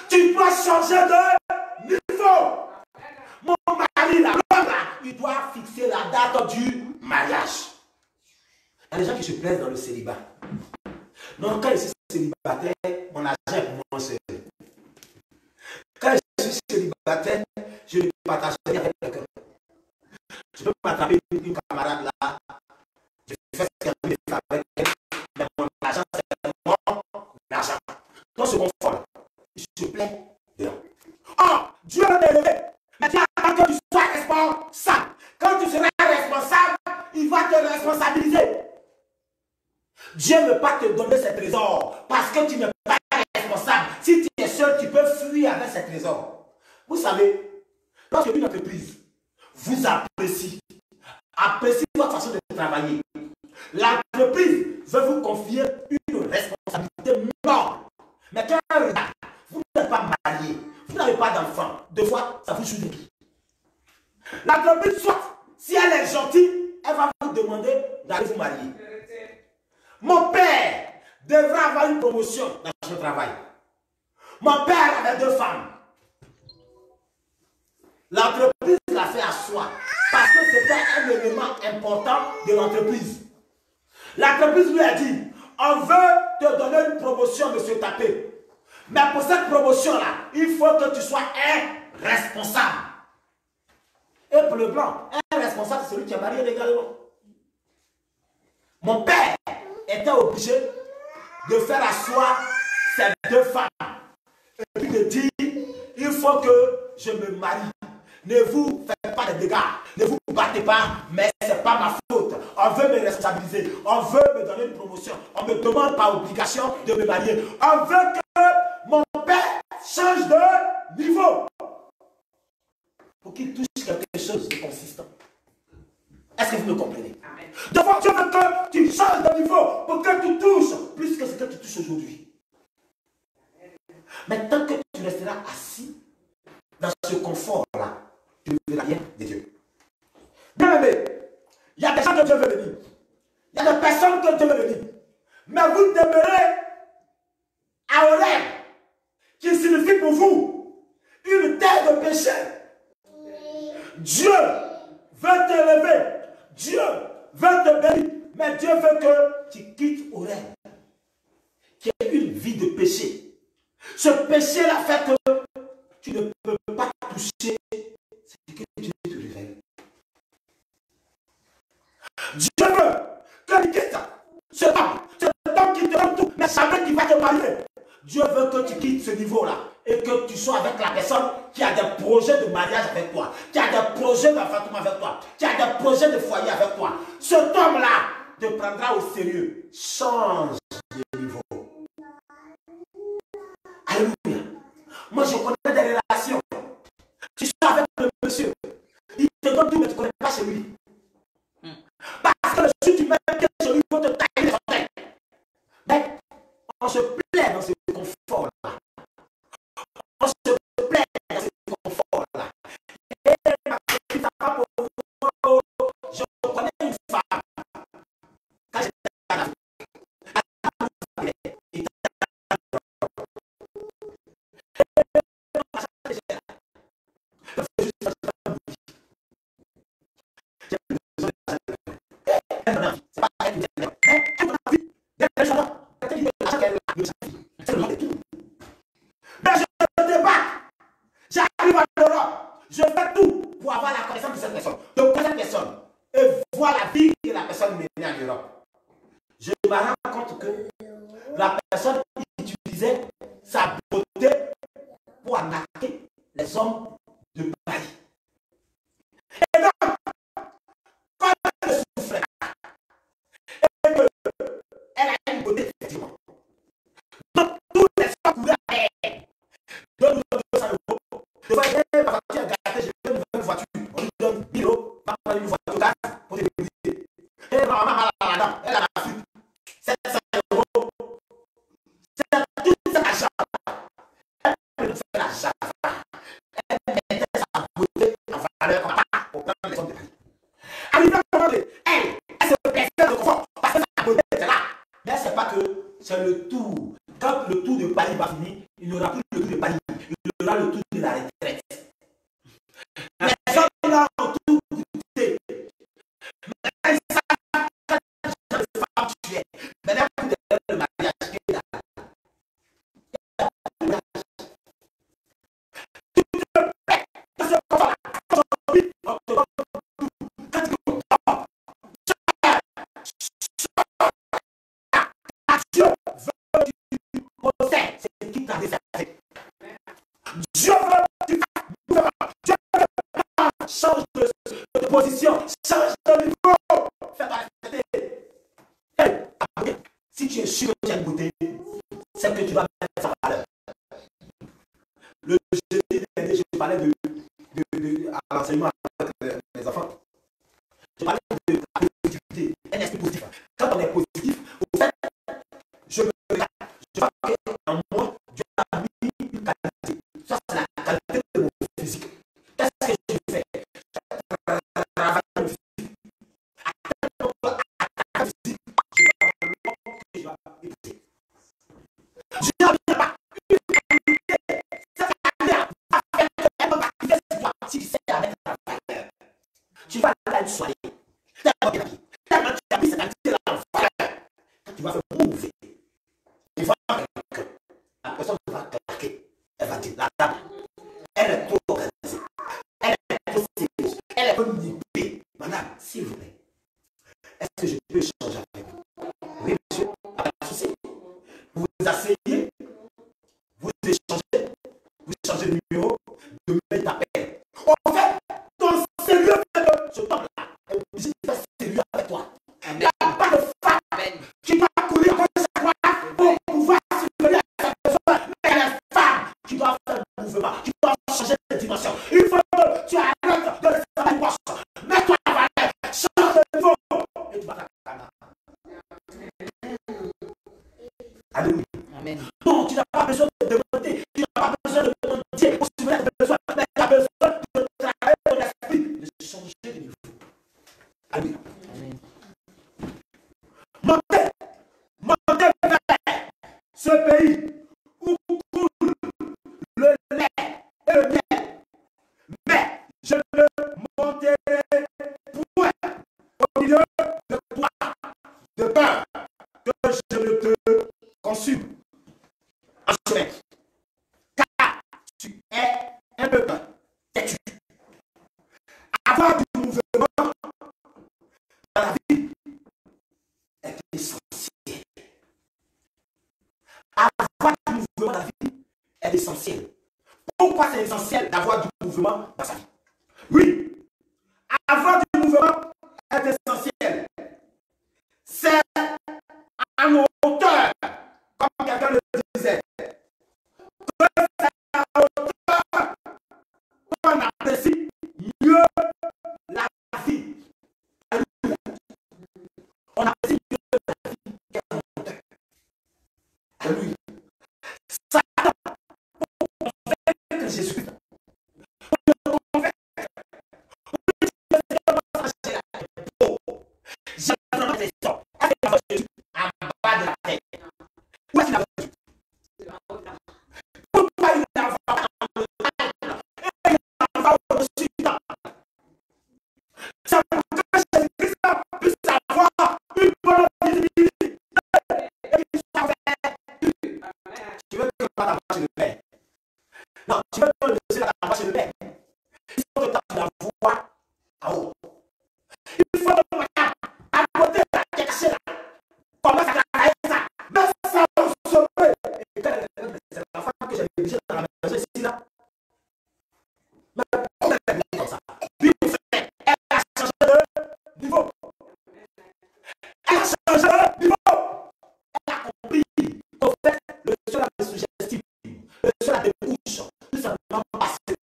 Tu dois changer de niveau. Mon mari, là, il doit fixer la date du mariage. Il y a des gens qui se plaisent dans le célibat. Donc, quand je suis célibataire, mon argent est pour moi seul. Quand je suis célibataire, je ne partage rien avec quelqu'un. Je peux m'attraper une camarade là, je fais ce qu'elle veut faire avec elle, mais mon argent, c'est mon argent. Dans ce confort, il se plaît dedans. Oh, Dieu va t'élever. Mais tu attends que tu sois responsable. Quand tu seras responsable, il va te responsabiliser. Dieu ne peut pas te donner ses trésors parce que tu n'es pas responsable. Si tu es seul, tu peux fuir avec ses trésors. Vous savez, lorsque une entreprise vous apprécie votre façon de travailler, l'entreprise veut vous confier une responsabilité énorme. Mais quand vous n'êtes pas marié, vous n'avez pas d'enfant, deux fois, ça vous suit. L'entreprise, soit, si elle est gentille, elle va vous demander d'aller vous marier. Mon père devrait avoir une promotion dans son travail. Mon père avait 2 femmes. L'entreprise l'a fait à soi parce que c'était un élément important de l'entreprise. L'entreprise lui a dit, on veut te donner une promotion de se taper. Mais pour cette promotion-là, il faut que tu sois un responsable. Et pour le blanc, un responsable, c'est celui qui est marié légalement. Mon père était obligé de faire asseoir ces 2 femmes. Et puis de dire, il faut que je me marie. Ne vous faites pas de dégâts, ne vous battez pas, mais ce n'est pas ma faute. On veut me responsabiliser, on veut me donner une promotion, on me demande par obligation de me marier. On veut que mon père change de niveau pour qu'il touche quelque chose de consistant. Est-ce que vous me comprenez? Devant Dieu veut que tu changes de niveau pour que tu touches plus que ce que tu touches aujourd'hui. Mais tant que tu resteras assis dans ce confort-là, tu ne verras rien de Dieu. Bien aimé, il y a des gens que Dieu veut bénir. Il y a des personnes que Dieu veut bénir. Mais vous demeurez à Horeb, qui signifie pour vous une terre de péché. Dieu veut t'élever. Dieu veut te bénir. Mais Dieu veut que tu quittes Horeb, qui est une vie de péché. Ce péché-là fait que tu ne peux pas toucher ce que Dieu te révèle. Dieu veut que tu quittes cet homme qui te donne tout, mais jamais qui va te marier. Dieu veut que tu quittes ce niveau-là et que tu sois avec la personne qui a des projets de mariage avec toi, qui a des projets d'enfantement avec toi, qui a des projets de foyer avec toi. Cet homme-là te prendra au sérieux. Change de niveau. Alléluia. Moi, je connais des relations. Tu sois avec le monsieur, il te donne tout, mais tu ne connais pas chez lui. Parce que le jour tu mets quelque chose, il faut te tailler les orteils. Mais on se plaît dans ce confort-là. On se plaît dans ce confort-là. Et ma petite femme, je connais une femme. Quand j'étais à la mais je me débat. J'arrive en Europe. Je fais tout pour avoir la connaissance de cette personne. De connaître cette personne. Et voir la vie que la personne menait en Europe. Je me rends compte que la personne utilisait sa beauté pour arnaquer les hommes de Paris. Et donc, quand elle souffrait, et qu'elle a une beauté effectivement. Donc, tous les gens couraient à elle. Donne-nous 200 €. Je vois, ma voiture est gâtée, je veux une nouvelle voiture. On lui donne 1000 €, va prendre une voiture gaz pour te débrouiller. Et ma maman mal à la dent, elle a la fuite. 700 €. C'est tout cet argent change de position, change de niveau. Fais-toi respecter. Hey, après, si tu es sûr que tu as une beauté, c'est que tu dois mettre en valeur. Le jeudi dernier, je parlais à l'enseignement avec les enfants. Je parlais de la positivité, un esprit positif. Quand on est positif, au fait, je vois qu'en moi, Dieu a mis une qualité. Ça, c'est la qualité de mon physique. Qu'est-ce que je fais? Je travaille mon physique. À ta physique, je vais épouser. Je n'en viens pas une qualité. Cette qualité va faire que elle va activer sur toi. Si tu sais avec la valeur, tu vas aller à une soirée. Tellement tu as mis cette qualité-là en valeur. Quand tu vas faire mouver, tu vas que la personne va claquer. Elle va dire, la dame, elle est trop organisée. Elle est trop sérieuse. Elle est comme nippée. Madame, s'il vous plaît, est-ce que je peux échanger avec vous? Oui, monsieur, pas de souci. Vous vous asseyez, vous échangez de numéro, demain il t'appelle. En fait, ton sérieux fait que ce temps-là est obligé de faire sérieux avec toi. Il n'y a pas de femme qui doit courir comme ça pour pouvoir subvenir à sa besoin. Mais les femmes qui doivent faire le mouvement, qui doivent changer de dimension. Il faut que tu arrêtes de faire une poche. Mets-toi en valeur, change de niveau. Et tu vas faire la Alléluia. Amen. Non, tu n'as pas besoin de demander, tu n'as pas besoin de demander pour subvenir à tes besoins, mais tu as besoin de travailler ton esprit, de changer de niveau. Alléluia. Amen. Montez vers ce pays où coule le lait et le miel. Mais je ne monterai point au milieu de toi de peur que je ne te consume en chemin. Car tu es un peu têtu. Avoir du mouvement dans la vie est essentiel. Avoir du mouvement dans la vie est essentiel. Pourquoi c'est essentiel d'avoir du mouvement dans sa vie? Oui, avoir du mouvement est essentiel. C'est en hauteur, comme quelqu'un le disait, que c'est en hauteur qu'on apprécie mieux la vie. On apprécie mieux la vie qu'elle est en hauteur. Alléluia. Satan, pour convaincre Jésus, pour le convaincre, j'ai vraiment des questions. Est-ce qu'il a Jésus en bas de la terre? Où est-ce qu'il a Jésus? Pourquoi il l'envoie en montagne et il l'envoie au-dessus du temps? C'est pour que Jésus-Christ puisse avoir une bonne visibilité et qu'il soit vert. Tu veux que ta voix chez le Père? Non, tu veux que le ciel ta voix chez le Père? Il faut que tu la vois en haut. Il faut que madame, à côté de la cachée là, commence à travailler ça. Mais ça va se sauver. Et c'est la femme que j'ai dirigée dans la maison ici là. Mais pourquoi elle est comme ça? Lui, elle a changé de niveau. Elle a changé de niveau. Elle a compris qu'au fait, le cela me suggestive. Le cela débouche. Tout simplement parce que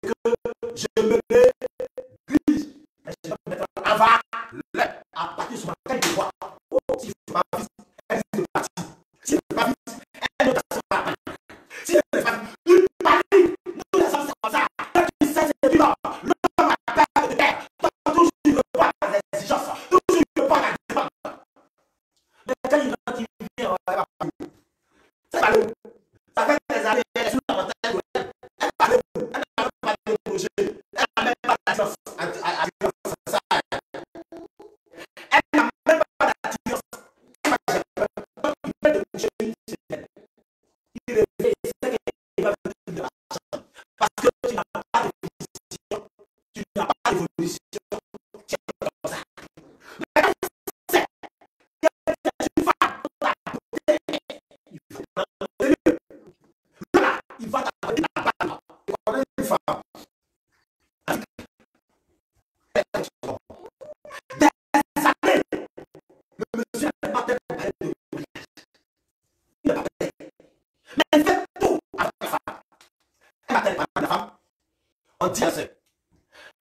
je me néglige. Mais je vais me mettre en valeur. À partir de ce moment, quand il voit, oh, s'il ne fait pas vite, elle est partie. S'il ne fait pas vite, elle ne passe pas. S'il ne fait pas vite, il parie. Nous, les hommes, c'est comme ça. Quand il sait, c'est vivant. L'homme a peur de terre. Toujours, il veut pas les exigences. Toujours, il veut pas la demande. Mais quand il vient, elle va parler. C'est pas le. Ça fait des années, elle est sous la montagne. Elle parle. Elle n'a pas de projet. Elle n'a même pas d'agence. Parce que tu n'as pas d'évolution, tu n'as pas d'évolution, tu es comme ça. Mais quand tu sais que tu es une femme pour la beauté, il faut prendre le lieu. Là, il va t'apporter la balle. Tu connais une femme. matin, la femme, on dit à la sœur,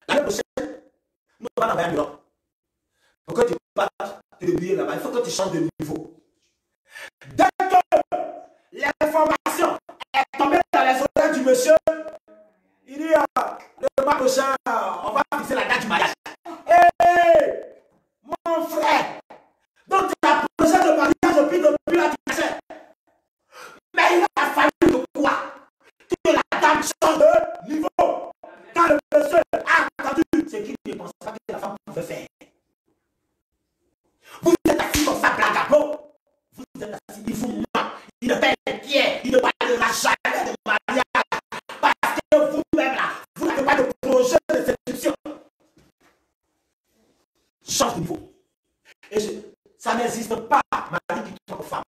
l'année prochaine, nous allons envoyer un miracle. Pour que tu passes te débrouiller là-bas, il faut que tu changes de niveau. Dès que l'information est tombée dans les oreilles du monsieur, il dit, le mois prochain, on va fixer la date du mariage. Hé, mon frère, donc tu as projet de mariage depuis la discussion. Mais il a fallu de quoi? Que la dame change de niveau. Quand le monsieur a entendu ce qu'il ne pensait pas que la femme pouvait faire. Vous êtes assis comme ça, blagabo. Vous êtes assis, il vous ment. Il ne fait inquiet. Il ne parlera jamais de mariage. Parce que vous-même là, vous n'avez pas de projet de séduction. Change de niveau. Et ça n'existe pas, mari qui trompe femme.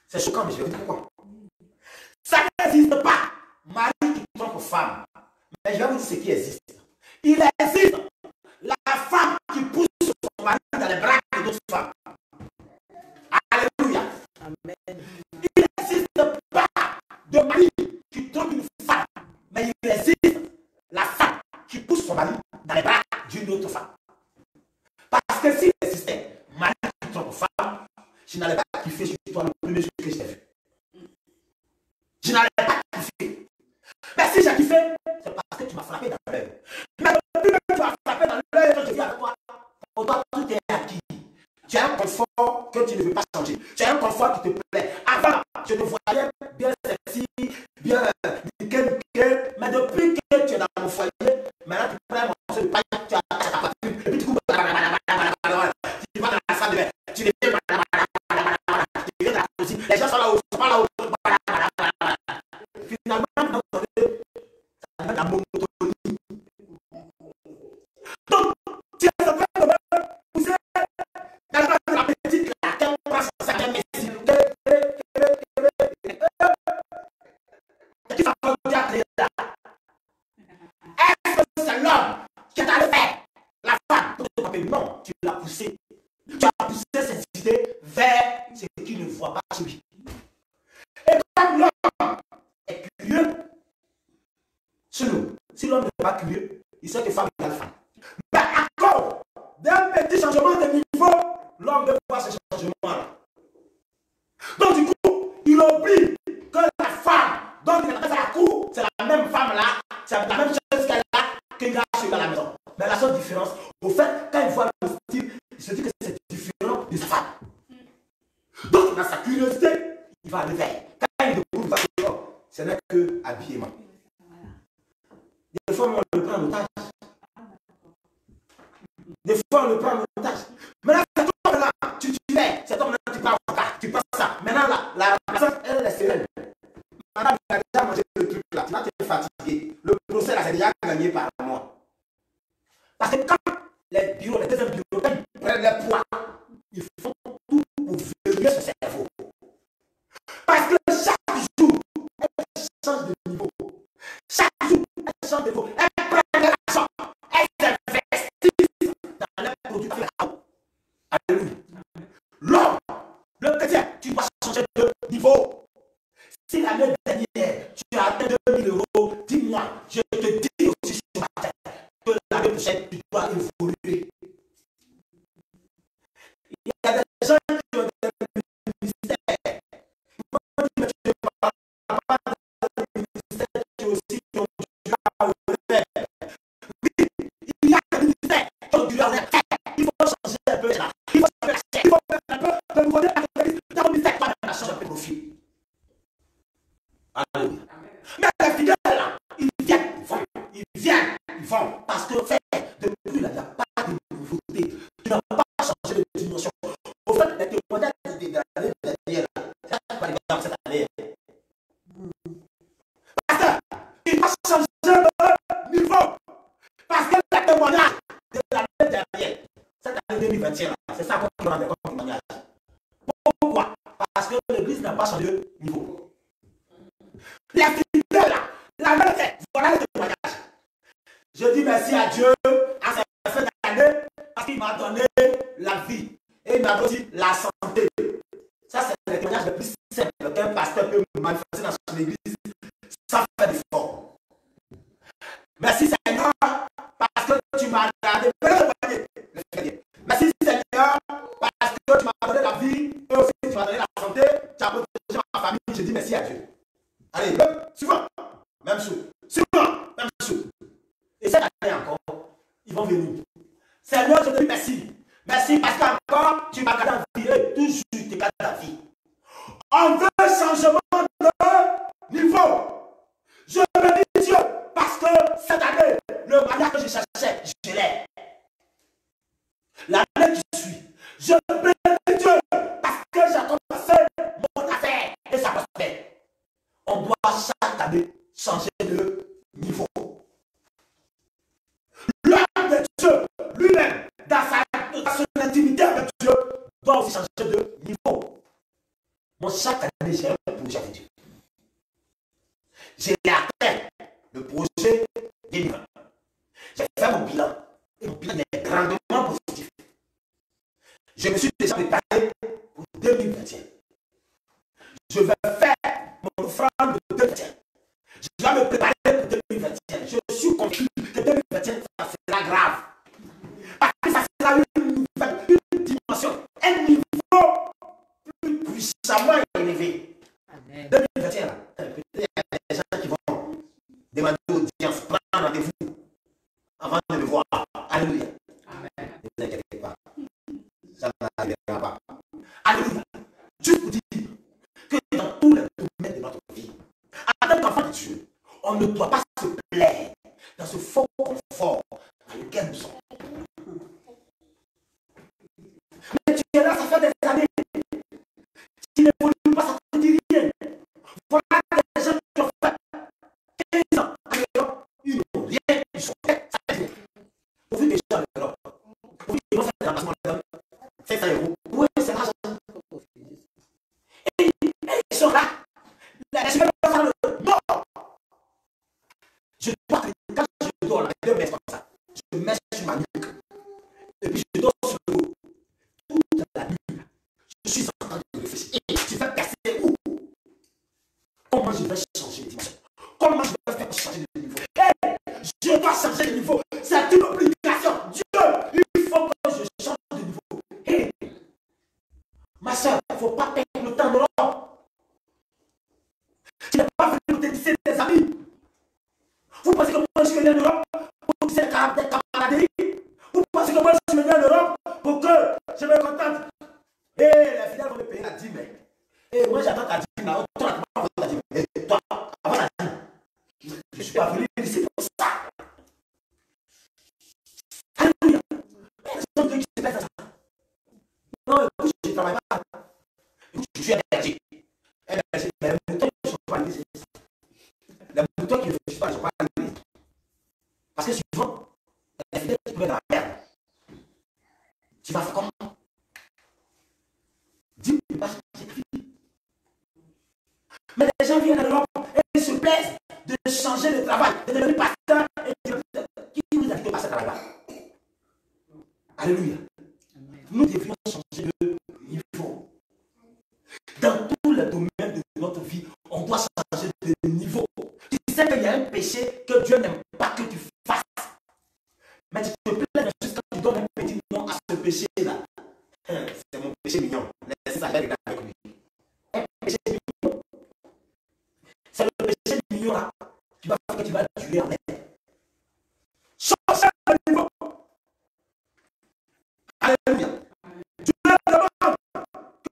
C'est choquant, mais je vais vous dire pourquoi. Ça n'existe pas, mari qui trompe femme. Mais je vais vous dire ce qui existe. Il existe la femme qui pousse son mari dans les bras d'autres femmes. Alléluia. Amen. Il n'existe pas de mari qui trompe une femme. Mais il existe la femme qui pousse son mari dans les bras d'une autre femme. Parce que s'il existait, mari qui trompe femme, je n'allais pas kiffer sur toi le premier jour que je t'ai vu. Je n'allais pas kiffer. Mais si j'ai kiffé, c'est parce que tu m'as frappé dans l'œil. Mais depuis que tu m'as frappé dans l'œil, quand je viens avec toi, pour toi, tout est acquis. Tu as un confort que tu ne veux pas changer. Tu as un confort qui te plaît. Avant, je te voyais bien sexy, bien nickel, mais depuis que tu es dans mon foyer, maintenant tu prends un morceau de paille, tu as ta poitrine, et puis tu coupes, tu vas dans la salle de bain, tu les fais, tu viens dans la cuisine, les gens sont là-haut, sont pas là-haut. Finalement, ça met la monotonie. Donc, tu es en train de me pousser dans la petite laquelle prend son sac de messie. Et tu vas me dire là. Est-ce que c'est l'homme qui t'a fait la femme pour te frapper? Non, tu l'as poussé. Tu as poussé cette idée vers ce qu'il ne voit pas chez lui. Et comme l'homme est curieux, sur nous, si l'homme n'est pas curieux, il sait que femme égale femme. Mais à cause d'un petit changement de niveau, l'homme veut voir ce changement-là. Donc du coup, il oublie que la femme dont il a fait la cour, c'est la même femme-là, c'est la même chose qu'elle a qu'il a chez la maison. Mais la seule différence, au fait, quand il voit le style, il se dit que c'est différent de sa femme. Donc dans sa curiosité, il va aller vers. Quand il découvre, il va dire, oh, ce n'est que habillement. Des fois, on le prend en otage. Des fois, on le prend en otage. Maintenant, cet homme-là, tu l'es. Cet homme-là, tu parles encore. Tu penses ça. Maintenant, la personne, elle est sereine. Madame, tu as déjà mangé le truc là. Tu vas te fatiguer. Le procès là, c'est déjà gagné par moi. Parce que quand les bureaux, les deuxièmes bureaux, quand ils prennent les poids, ils font tout pour verrouiller ce cerveau. Parce que chaque jour, elle change de niveau. Chaque jour, elle change de niveau. Elle prend de l'argent. Elle s'investit dans les produits de la haut. Alléluia. L'homme, le chrétien, tu dois changer de niveau. Si l'année dernière, tu as atteint 2000 €, dis-moi, je te dis aussi ce matin que l'année prochaine, tu dois évoluer. Il y a des gens qui ont des ministères. Moi, je ne parle pas de ministère qui aussi ont du rêve. Oui, il y a des ministères qui ont du rêve. Il faut changer un peu là. Il faut faire un peu de nouveauté dans le ministère. Il faut changer un peu de profil. Alléluia. Mais les fidèles là, ils viennent, ils vont. Parce que fait, depuis là, il n'y a pas de nouveauté. Tu n'as pas changé de dimension. Au fait, les témoignages de l'année dernière, ça ne va pas dans cette année. Parce qu'il va changer de niveau. Parce que les témoignages de l'année dernière, cette année 2021, c'est ça qu'on prend comme témoignage. Pourquoi? Parce que l'église n'a pas changé de niveau. Les fidèles là, la vérité, voilà le témoignage. Je dis merci à Dieu à cette fin d'année parce qu'il m'a donné la vie et il m'a donné aussi la santé. Ça, c'est le témoignage le plus simple qu'un pasteur peut manifester dans son église sans faire d'effort. Merci Seigneur, parce que tu m'as regardé. Merci Seigneur, parce que tu m'as donné la vie et aussi tu m'as donné la santé, tu as protégé ma famille. Je dis merci à Dieu. Allez, suivant, même chose. Suivant, même chose. Et cette année encore, ils vont venir. Seigneur, je te dis merci. Merci parce qu'encore, tu m'as gardé en vie et toujours tu gardes la vie. On veut changement de niveau. Je me dis Dieu, parce que cette année, le mariage que je cherchais, je l'ai. L'année qui suit, je bénis Dieu, parce que j'ai commencé mon affaire et ça prospère. On doit chaque année changer de niveau. L'homme de Dieu, lui-même, dans son intimité avec Dieu, doit aussi changer de niveau. Moi, chaque année, j'ai un projet avec Dieu. J'ai atteint le projet 2020. J'ai fait mon bilan. Et mon bilan est grandement positif. Je me suis déjà préparé pour 2021. Je vais faire mon offrande de 2021. Je dois me préparer pour 2021. Je suis convaincu que 2021, ça sera grave. Parce que ça sera une dimension, un niveau plus puissamment élevé. 2021, peut-être il y a des gens qui vont demander audience, prendre rendez-vous avant de me voir. Alléluia. Ne vous inquiétez pas. Ça n'arrivera pas. Alléluia. Juste pour dire que dans tous les domaines de notre vie, en tant qu'enfant de Dieu, on ne doit pas se plaire dans ce faux confort dans lequel nous sommes. Mais tu es là, ça fait des années. Tu n'évolues pas, ça ne te dit rien. Voilà des gens qui ont fait 15 ans en Europe, ils n'ont rien, ils sont faits, ça fait rien. Vous voyez des gens en Europe, vous voyez, ils vont faire des remplacements de 500 €. Oui, c'est l'argent. Et ils sont là. Je ne vais pas faire le non. Je dois, quand je dors, avec 2 mètres comme ça, je mets sur ma nuque. Et puis je dors sur le dos. Toute la nuit, je suis en train de réfléchir. Et tu vas casser où? Comment je vais changer de dimension? Comment je vais faire pour changer de niveau? Hey, je dois changer de niveau. C'est une obligation. Dieu, il faut que je change de niveau. Hey, ma soeur, il ne faut pas perdre le temps de l'homme. Tu n'es pas venu pour te tisser des amis. Vous pensez que moi je suis venu en Europe pour tisser des camaraderies? Vous pensez que moi je suis venu en Europe pour que je me contente? Et les fidèles vont me payer la dîme. Et moi j'attends ta dîme là. Toi, tu vas ta dîme. Et toi, avant la dîme, je ne suis pas venu ici pour ça. Alléluia. Les gens qui se plaisent à ça. Non, écoute, je ne travaille pas. Écoute, je suis allergique. Les moutons ne sont pas lisés. Les moutons qui ne réfléchissent pas ne sont pas lisés. Parce que souvent, les fidèles qui peuvent dans la merde. Tu vas faire comment? Dis-moi pas ce que tu. Mais les gens viennent à l'Europe et ils se plaisent de changer de travail, de devenir pasteur et de... Qui vous a dit de passer par là-bas? Alléluia. Nous devions changer de niveau. Dans tous les domaines de notre vie, on doit changer de niveau. Tu sais qu'il y a un péché que Dieu n'aime pas que tu fasses. Mais tu te plais juste quand tu donnes un petit nom à ce péché-là. C'est mon péché mignon. Laissez ça avec lui. Un péché mignon. C'est le péché mignon là. Tu vas faire que tu vas tuer en l'air. Changer de niveau. Alléluia. Dieu demande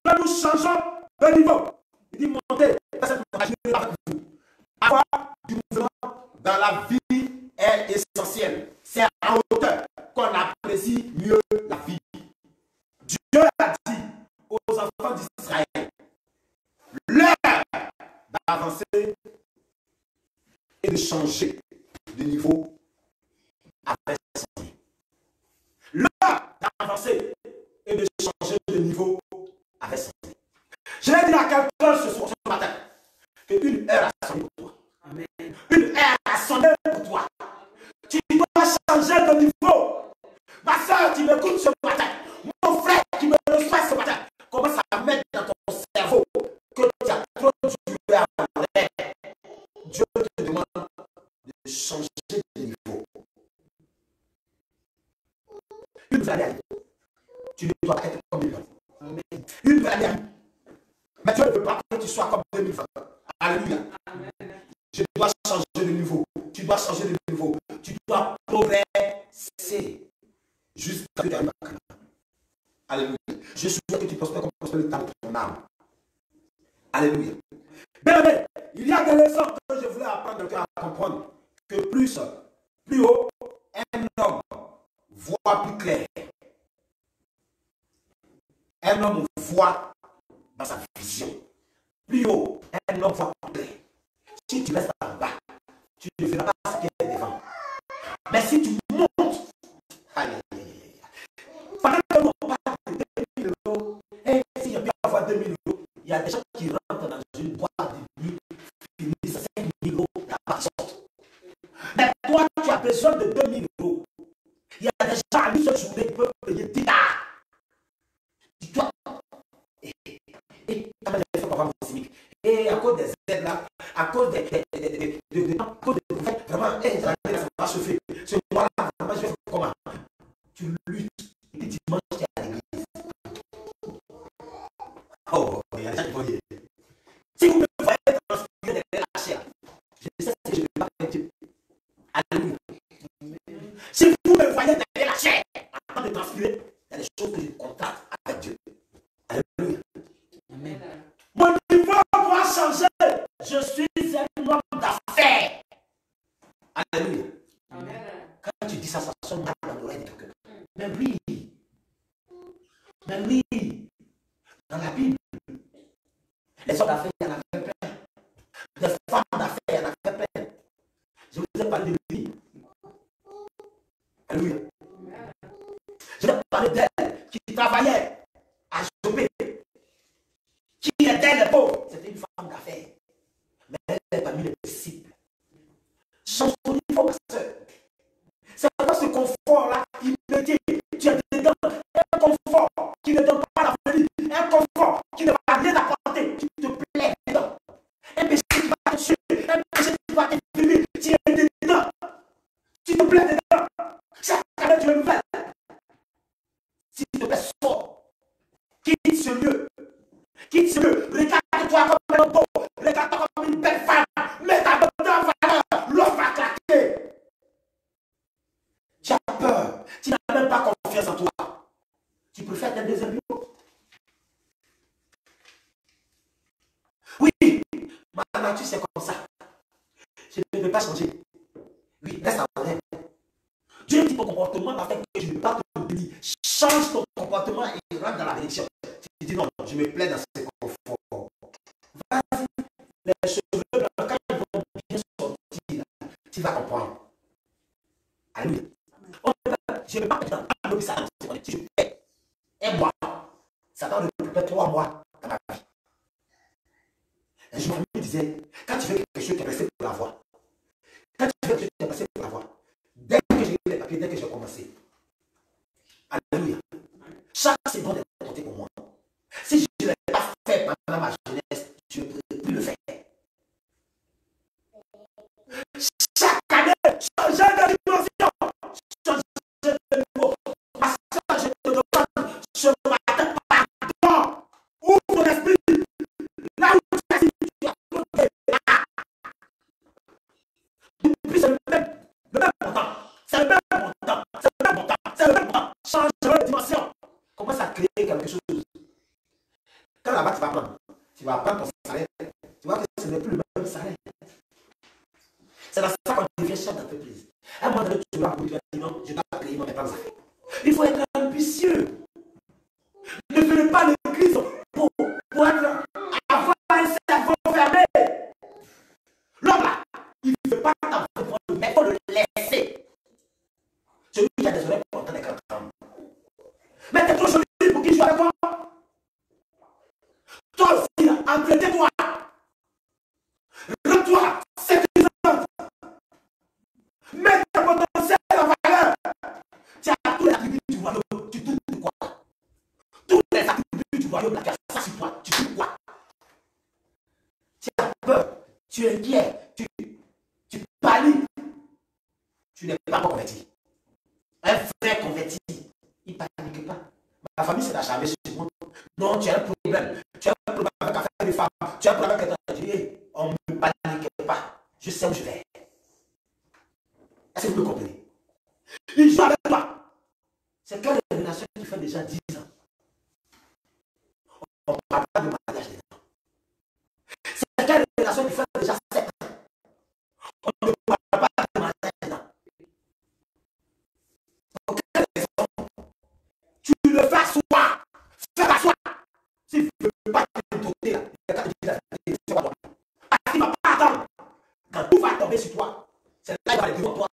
que nous changeons de niveau. Il dit monter dans cette machine avec vous. Avoir du mouvement dans la vie est essentiel. C'est en hauteur qu'on apprécie mieux la vie. Dieu a dit aux enfants d'Israël, l'heure d'avancer et de changer de niveau avait sonné. L'heure d'avancer et de changer de niveau avait sonné. Je vais dire à quelqu'un ce matin qu'une heure a sonné pour toi. Amen. Une heure a sonné pour toi. Tu dois changer de niveau. Ma soeur, tu m'écoutes ce matin. Mon frère qui me reçoit ce matin, commence à mettre dans ton cerveau que tu as trop joué à l'air. Dieu te dois changer de niveau. Tu dois progresser jusqu'à ce que tu arrives à Canaan. Alléluia. Je souhaite que tu prospères comme prospère le temps de ton âme. Alléluia. Bien, il y a des leçons que je voulais apprendre à comprendre. Que plus haut, un homme voit plus clair. Un homme voit dans sa vision. Plus haut, un homme voit plus clair. Si tu restes en bas, tu ne verras pas ce qui est devant. Mais si tu montes, aïe, aïe, aïe. Pendant que l'on parle de 2000 euros, et si je peux avoir 2000 euros, il y a des gens qui rentrent dans une boîte de nuit, finissent à 5000 euros, là-bas sortent. Mais toi, tu as besoin de 2000 euros. Il y a des gens à lui seule journée qui peuvent payer 10 dollars. Dis-toi. Et quand même, il faut avoir mon cynique. Et à cause des aides là, à cause des prophètes, vraiment, ça va chauffer. Ce mois-là, vraiment, je vais faire comment? Tu luttes. Et dimanche, tu es à l'église. Oh, il y a des gens qui vont dire. Si vous me voyez transpirer derrière la chair, je sais que je ne vais pas faire Dieu. Alléluia. Si vous me voyez derrière la chair, en train de transpirer, il y a des choses que je contracte avec Dieu. Alléluia. Amen. Mon niveau doit changer. Je suis un homme d'affaires. Alléluia. Amen. Quand tu dis ça, ça sonne mal dans l'oreille de quelqu'un. Mais oui. Mais oui. Dans la Bible, les hommes d'affaires, il y en avait plein. Les femmes d'affaires, il y en avait plein. Je vous ai parlé de lui. Alléluia. Je vous ai parlé d'elle qui travaillait à Jopé, qui aidait les pauvres. C'était une femme d'affaires. Mais elle est parmi les disciples. Change ton niveau, ma soeur. C'est pas ce confort-là immédiat. Tu es dedans. Un confort qui ne donne pas l'avenir. Un confort qui ne va rien apporter. Tu te plais dedans. Un péché qui va te tuer. Un péché qui va te finir. Tu es dedans. Tu te plais dedans. Chaque année, tu es nouvelle. Si tu te plais, sors. Quitte ce lieu. Quitte ce lieu. Regarde-toi comme un beau. Regarde-toi comme une belle femme. Mets ta bonne en valeur. L'homme va claquer. Tu as peur. Tu n'as même pas confiance en toi. Tu préfères un deuxième bureau. Oui, ma nature c'est comme ça. Je ne peux pas changer. Oui, reste en vrai. Dieu dit ton comportement va faire que je ne peux pas te bénir. Change ton comportement et rentre dans la bénédiction. Tu dis non, je me plais dans ce confort. Vas-y, les cheveux blancs, quand ils vont bien sortir, tu vas comprendre. Alléluia. Je ne vais pas dans un ça. Si je fais un mois, ça va récupérer 3 mois dans ma vie. Un jour, ma famille disait, quand tu fais quelque chose, tu es pressé pour l'avoir. Quand tu fais quelque chose, tu es pressé pour l'avoir. Dès que j'ai eu les papiers, dès que j'ai commencé. Alléluia. Chaque seconde est comptée pour moi. Si je ne l'ai pas fait pendant ma jeunesse, je ne peux plus le faire. Chaque année, changer de dimension. Changer de niveau. Ma soeur, je te demande ce matin, pardon. Ouvre ton esprit. Là où tu es assis, tu as trouvé. Depuis, c'est le même montant. C'est le même montant. C'est le même montant. C'est le même montant. Change de dimension. Commence à créer quelque chose. Quand là-bas, tu vas prendre ton salaire. Tu vois que ce n'est plus le même salaire. C'est dans ça qu'on devient chef d'entreprise. À un moment donné, tu vas dire non, je dois créer mon propre affaire. Il faut être ambitieux. Ne venez pas l'église pour avoir un cerveau fermé. L'homme là, il ne veut pas t'envoyer, mais il faut le laisser. Celui qui a des oreilles pour entendre les grands. Mais t'es trop joli pour qu'il joue avec toi. Toi aussi, là, entretens-toi. Rends-toi sécurisante. Mets ton potentiel en valeur. Tu as tous les attributs du royaume. Tu doutes de quoi? Tous les attributs du royaume, là, tu as ça sur toi. Tu doutes de quoi? Tu as peur. Tu es inquiet. Tu paniques. Tu n'es pas converti. Un vrai converti, il ne panique pas. Ma famille s'est acharnée sur moi. Non, tu as un problème. Tu as un problème avec la famille des femmes. Tu as un problème avec les étrangers. On ne me panique pas. Je sais où je vais. Est-ce que vous le comprenez? Il joue avec toi. C'est quelle relation qui fait déjà 10 ans. On ne parle pas de mariage dedans. C'est quelle relation qui fait déjà 7 ans. On ne parle pas de mariage dedans. Pour quelle raison? Tu le fais asseoir. Fais asseoir. S'il ne veut pas te doter, là, il va te dire la vérité, c'est pas toi. Parce qu'il ne va pas attendre. Quand tout va tomber sur toi, c'est là qu'il va aller devant toi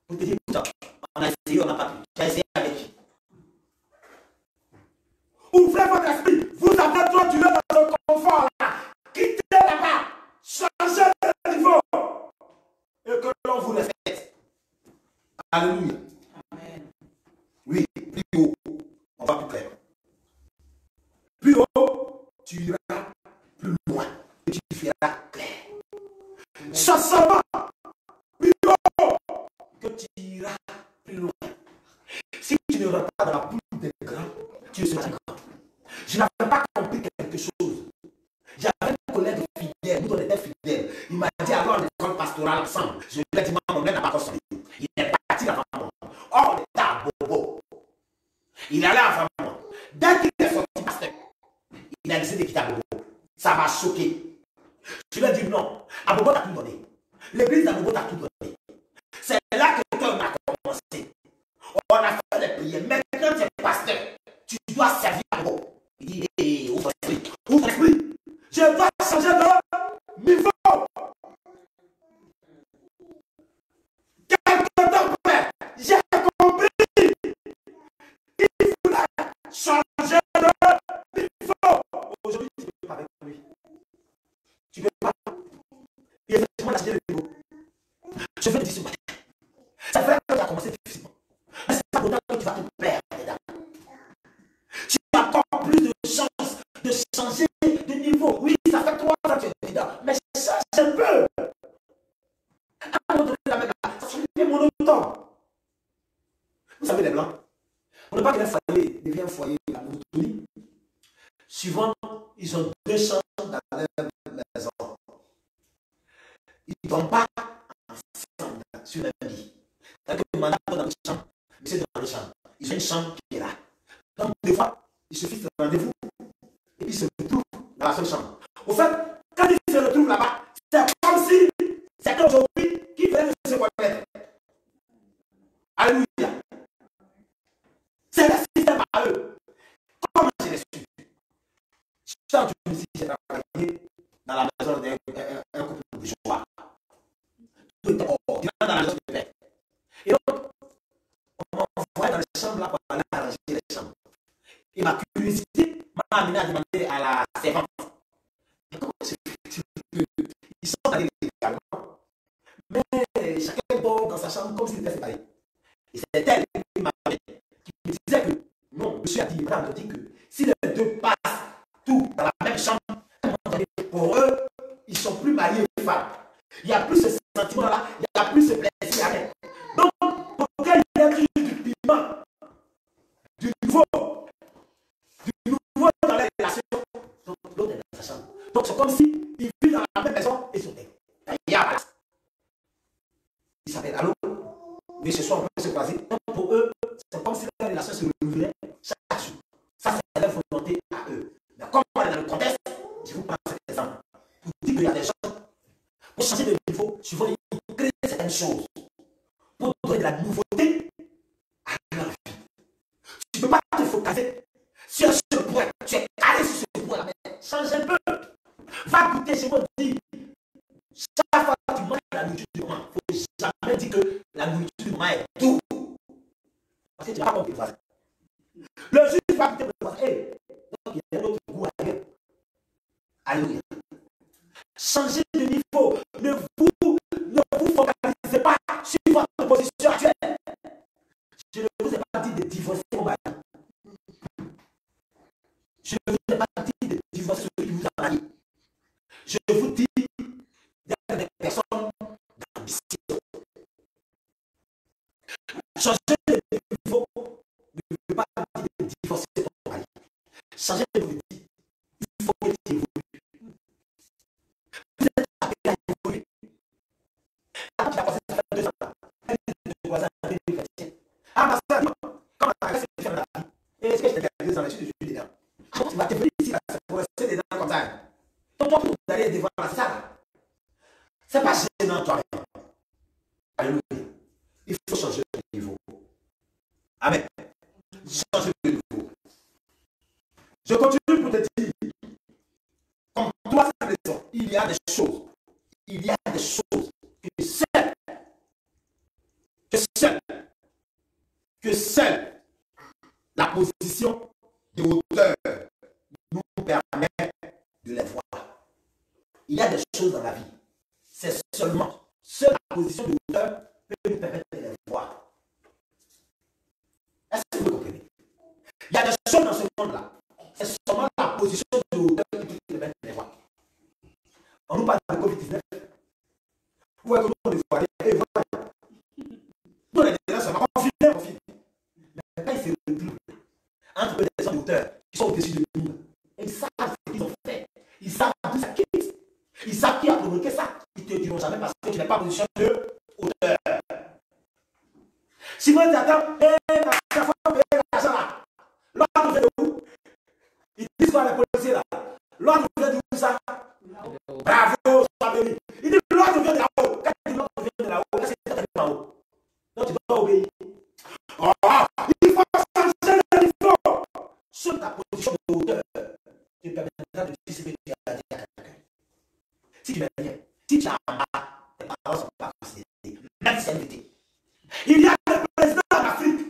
pour te dire, écoute, on a essayé, on n'a pas pu. J'ai essayé avec qui? Ouvrez votre esprit. Vous avez trop duré dans ce confort là. Quittez là-bas. Changez de niveau. Et que l'on vous respecte. Alléluia. Amen. Oui, plus haut, on va plus clair. Plus haut, tu iras plus loin. Et tu feras clair. Sincèrement, plus haut, que tu iras plus loin. Si tu ne rentres pas dans la bouche des grands, tu seras grand. Je n'avais pas compris quelque chose. J'avais un collègue fidèle, nous on était fidèles. Il m'a dit alors l'école pastorale ensemble. Je lui ai dit, mon frère n'a pas construit. Il est parti avant moi. Or, on était à Bobo. Il allait avant moi. Dès qu'il est sorti, pasteur, il a décidé de quitter à Bobo. Ça m'a choqué. Je lui ai dit non. À Bobo, t'as tout donné. L'église à Bobo, t'as tout donné. C'est là que toi, on a commencé. On a fait les prières. Maintenant, tu es pasteur. Tu dois servir à Bobo. Il dit, hey, ouvre l'esprit. Ouvre l'esprit. Je dois changer de niveau. Quelque temps après, j'ai compris. Il voulait changer de niveau. Aujourd'hui, tu ne peux pas avec lui. Tu ne peux pas. Il est effectivement la changer de niveau. Je veux te dire ce matin. C'est vrai que tu as commencé difficilement. Mais ce n'est pas pour autant que tu vas te perdre dedans. Tu as encore plus de chances de changer de niveau. Oui, ça fait 3 ans que tu es dedans. Mais change un peu. À un moment donné, la même là, ça devient monotone. Vous savez, les Blancs, on ne veut pas qu'un foyer devienne un foyer à monotonie. Souvent, ils ont 2 chambres dans leur maison. Ils ne tombent pas ensemble sur leur vie. C'est-à-dire que le mandat dans une chambre, mais c'est dans une chambre. Ils ont une chambre qui est là. Donc, des fois, il se fixe un rendez-vous et puis ils se retrouvent dans la seule chambre. Au fait, quand ils se retrouvent là-bas, c'est comme si c'était aujourd'hui qu'ils venaient de se connaître. Alléluia. C'est le système à eux. Comment je l'ai su? Quand tu me dis j'ai travaillé dans la maison d'un couple de joie, tout était ordinaire dans la maison de paix. Et donc, on m'envoyait dans les chambres là pour aller arranger les chambres. Et ma curiosité m'a amené à demander à la servante. Mais comment c'est que ils sont allés légalement, mais chacun dort dans sa chambre comme s'il était séparé. Et c'est elle qui m'a amené, qui me disait que non, monsieur a dit, madame, dit que si les deux passent tout dans la même chambre, pour eux, ils sont plus mariés aux femmes. Il n'y a plus ce sentiment-là, il n'y a plus ce plaisir. Donc, pour qu'il y ait du piment, du nouveau dans les relations, donc l'autre est dans sa chambre. Donc, c'est comme si ils vivent dans la même maison et sont des. Il y a place. Ils s'appellent allô, mais ce soir, on peut se croiser. Donc, pour eux, c'est comme si la relation se renouvelait chaque jour. Ça, c'est leur volonté à eux. Mais comme on est dans le contexte, je vous prends cet exemple. Pour dire qu'il y a des gens, pour changer de niveau, souvent, ils créent certaines choses. Pour donner de la nouveauté à leur vie. Tu ne peux pas te focaliser sur ce point. Tu es calé sur ce point-là, mais change un peu. Va goûter chez moi, dis. Chaque fois que tu manges la nourriture du moment, il ne faut jamais dire que la nourriture du moment est tout. Parce que tu n'as pas compris le voisin. Le juge va goûter le voisin. Hey, donc il y a un autre goût ailleurs. Alléluia. Changez de niveau. Ne vous focalisez pas sur votre position actuelle. Je ne vous ai pas dit de divorcer vos maris. Je ne vous ai pas dit de divorcer celui qui vous a marié. Je vous dis d'être des personnes d'ambition. Changer de niveau ne veut pas dire de divorcer ton mari. Changer de niveau, il faut que tu évolues. Vous êtes appelé à en toi-même. Alléluia. Il faut changer de niveau. Amen. Changer de niveau. Je continue pour te dire, comme toi, cette raison, il y a des choses que seule la position de hauteur nous permet de les voir. Il y a des choses dans la vie, c'est seulement seule la position de hauteur peut nous permettre de les voir. Est-ce que vous comprenez? Il y a des choses dans ce monde-là, c'est seulement la position de hauteur qui peut nous permettre de les voir. On nous parle de Covid-19. Vous voyez comment on les voit, et voilà. Nous, on est déjà seulement confinés. Mais quand ils se retrouvent entre des gens d'auteurs qui sont au-dessus de nous, ils savent ce qu'ils ont fait. Ils savent d'où ça quitte. Ils savent qui a provoqué ça. Ils ne te diront jamais parce que tu n'es pas en position de hauteur. Si vous t'attends, la fois vous payez l'argent là, l'autre vient de où? Ils disent quoi les policiers là? L'autre vient de où ça? Bravo, ça veut dire. Il dit l'autre vient de là-haut. Quand il dit l'autre vient de là-haut, là c'est peut-être là-haut. Donc tu dois obéir. Oh, il faut changer de niveau. Sur ta position de hauteur, tu permettras de dire ce que tu as dit à quelqu'un. Si tu veux rien, si tu as en bas, tes paroles ne sont pas considérées, même si c'est invité. Il y a des présidents en Afrique.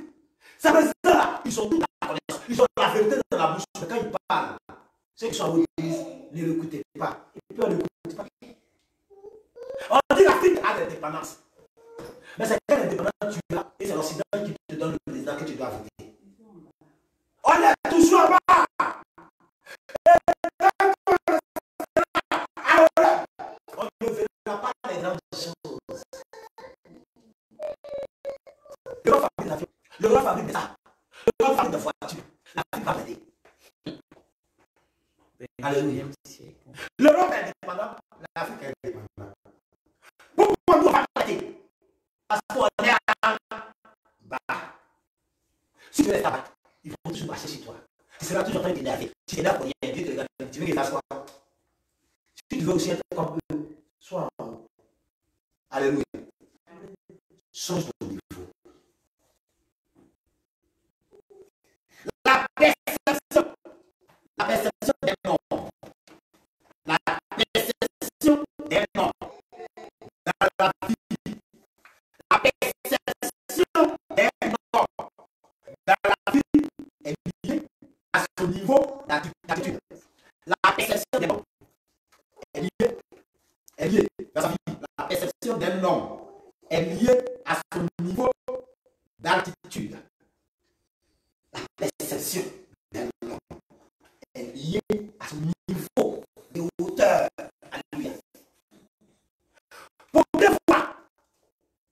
Ces présidents-là, ils sont tous dans la connaissance. Ils ont la vérité dans la bouche. Mais quand ils parlent, ceux qui sont en haut disent, ne l'écoutez pas. Et puis on n'écoute pas. On dit l'Afrique a des dépendances. Mais c'est quelle indépendance tu as et c'est l'Occident qui te donne le président que tu dois voter. On est toujours en bas. On ne verra pas les grandes choses. Le roi fabrique l'avion, le roi fabrique des armes, le roi fabrique des voitures. L'Afrique va m'aider. Alléluia. L'Europe est indépendante, l'Afrique est indépendante. Pourquoi nous on va arrêter? Parce qu'on est en bas. Si tu restes là-bas, ils vont toujours marcher sur toi. Tu seras toujours en train de t'énerver. Tu t'énerves pour rien, Dieu te regarde, tu veux qu'ils fassent quoi? Si tu veux aussi être comme eux, sois en haut. Alléluia. Change ton niveau. La perception des noms. La perception des noms. Dans la vie. La perception des noms. Dans la vie est liée à son niveau d'attitude. La perception des noms est liée dans sa vie. La perception d'un homme est liée à son niveau d'attitude. La perception d'un homme est liée à son niveau de hauteur. Alléluia. Pour bien voir,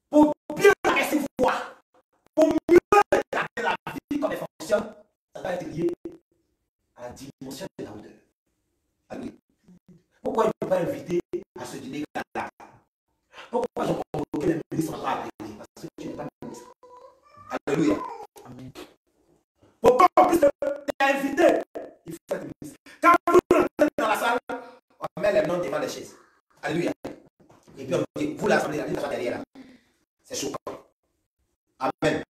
pour bien recevoir, pour mieux regarder la vie comme elle fonctionne, ça va être lié à la dimension de la hauteur. Alléluia. Pourquoi il ne peut pas inviter à ce dîner là? Pourquoi j'ai convoqué les ministres en bas? Parce que tu n'es pas ministre. Alléluia. Amen. Pourquoi en plus t'es invité? Il faut être ministre. Quand vous rentrez dans la salle, on met les noms devant les chaises. Alléluia. Et puis on dit, vous l'assemblée, la ligne derrière là. C'est choquant. Amen.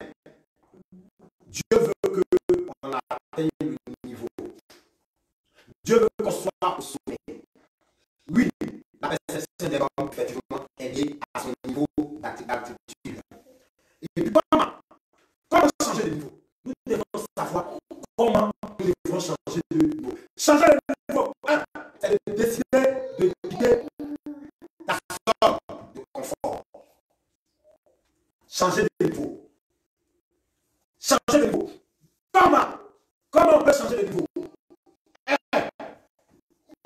Dieu veut qu'on atteigne le niveau. Dieu veut qu'on soit au sommet. Oui, la perception des hommes, effectivement, est liée à son niveau d'attitude. Et puis comment changer de niveau? Nous devons savoir comment nous devons changer de niveau. Changer de niveau, c'est de décider de quitter ta zone de confort. Changer de niveau. Changer de niveau. Comment on peut changer de niveau?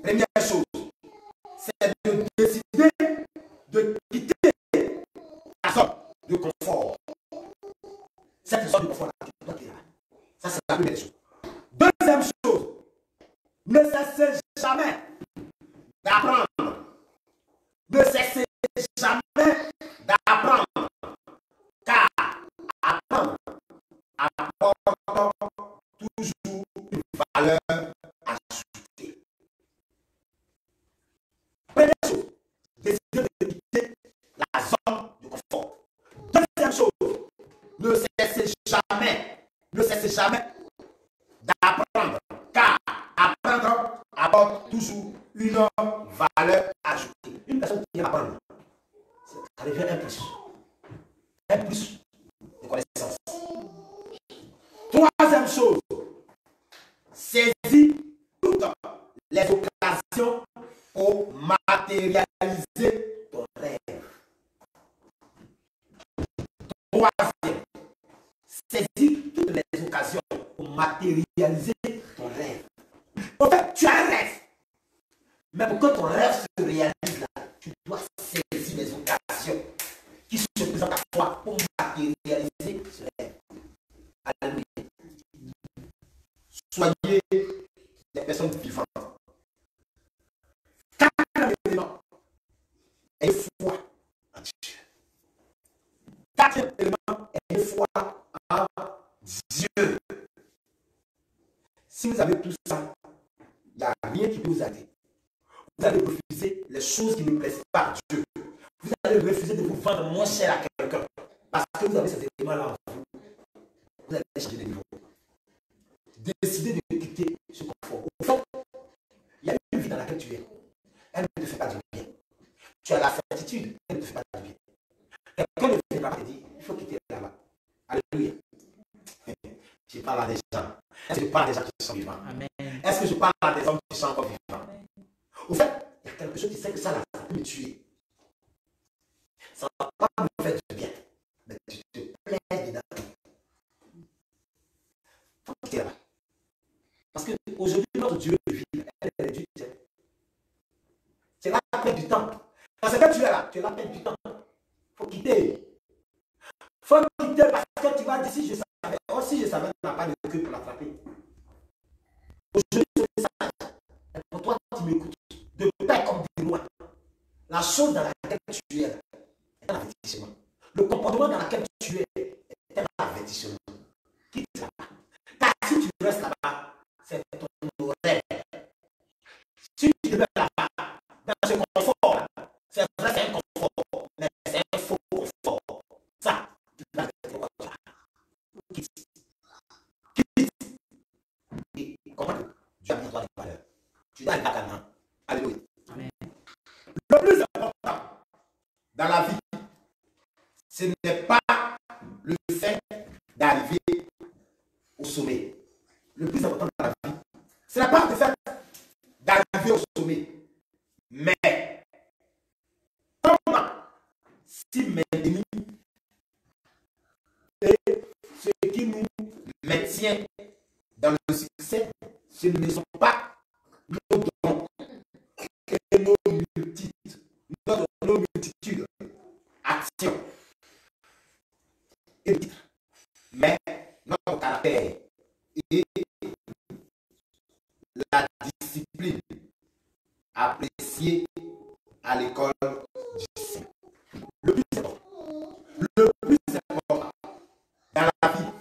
Première chose, c'est de décider de quitter la zone de confort. Cette zone de confort-là, tu dois quitter là. Ça, c'est la première chose. Deuxième chose, ne cessez jamais d'apprendre. Ne cessez jamais d'apprendre. Car apprendre apporte toujours une valeur ajoutée. Première chose, décider de quitter jamais d'apprendre, car apprendre apporte toujours une valeur ajoutée. Une personne qui vient apprendre, ça devient un plus. Un plus de connaissance. Troisième chose, saisis toutes les occasions pour matérialiser ton rêve. Troisième, saisis toutes les occasions pour matérialiser ton rêve. En fait, tu as un rêve. Mais pour que ton rêve se réalise là, tu dois saisir les occasions qui se présentent à toi pour matérialiser ce rêve. Alléluia. Soyez des personnes vivantes. Quatrième élément, ayez foi en Dieu. Quatrième élément, ayez foi en Dieu. Si vous avez tout ça, il n'y a rien qui peut vous aider. Vous allez refuser les choses qui ne plaisent pas à Dieu. Vous allez refuser de vous vendre moins cher à quelqu'un. Parce que vous avez ces éléments-là en vous. Vous allez changer de niveau. Décidez de quitter ce confort. Au fond, il y a une vie dans laquelle tu es. Elle ne te fait pas du bien. Tu as la certitude, elle ne te fait pas du bien. Quelqu'un ne fait pas te dire, il faut quitter là-bas. Alléluia. Je parle à des gens. Est-ce que je parle à des gens qui sont vivants? Amen. Est-ce que je parle à des hommes qui sont encore vivants? Au fait, il y a quelque chose qui sait que ça peut me tuer. Ça ne va pas me faire du bien. Mais tu te plais dedans. Il faut quitter là-bas. Parce qu'aujourd'hui, notre Dieu vit, elle est réduite. C'est là perdre du temps. Parce que tu es là, tu es là perdre du temps. Il faut quitter. Il faut quitter parce que tu vas dire si je savais. Oh, si je savais, tu n'as pas de queue pour l'attraper. Aujourd'hui, ce message, pour toi, tu m'écoutes. De près comme de loin. La chose dans laquelle tu es est un avertissement. Le comportement dans lequel tu es est un avertissement. Quitte là-bas. Car si tu restes là-bas, c'est ton rêve. Si tu demeures là-bas, dans ce confort, c'est vrai, c'est un confort, mais c'est un faux confort. Ça, tu dois rester comme ça. Quitte. Quitte. Et comment Dieu a mis toi des valeurs. Tu dois aller à Canaan. Alléluia. Amen. Le plus important dans la vie, ce n'est pas le fait d'arriver au sommet. Le plus important dans la vie, ce n'est pas le fait d'arriver au sommet. Mais comment s'y maintenir et ce qui nous maintient dans le succès, ce ne sont pas nos dons et nos multitudes actions et titres, mais notre caractère et la discipline appréciée à l'école du Saint. Le plus important dans la vie,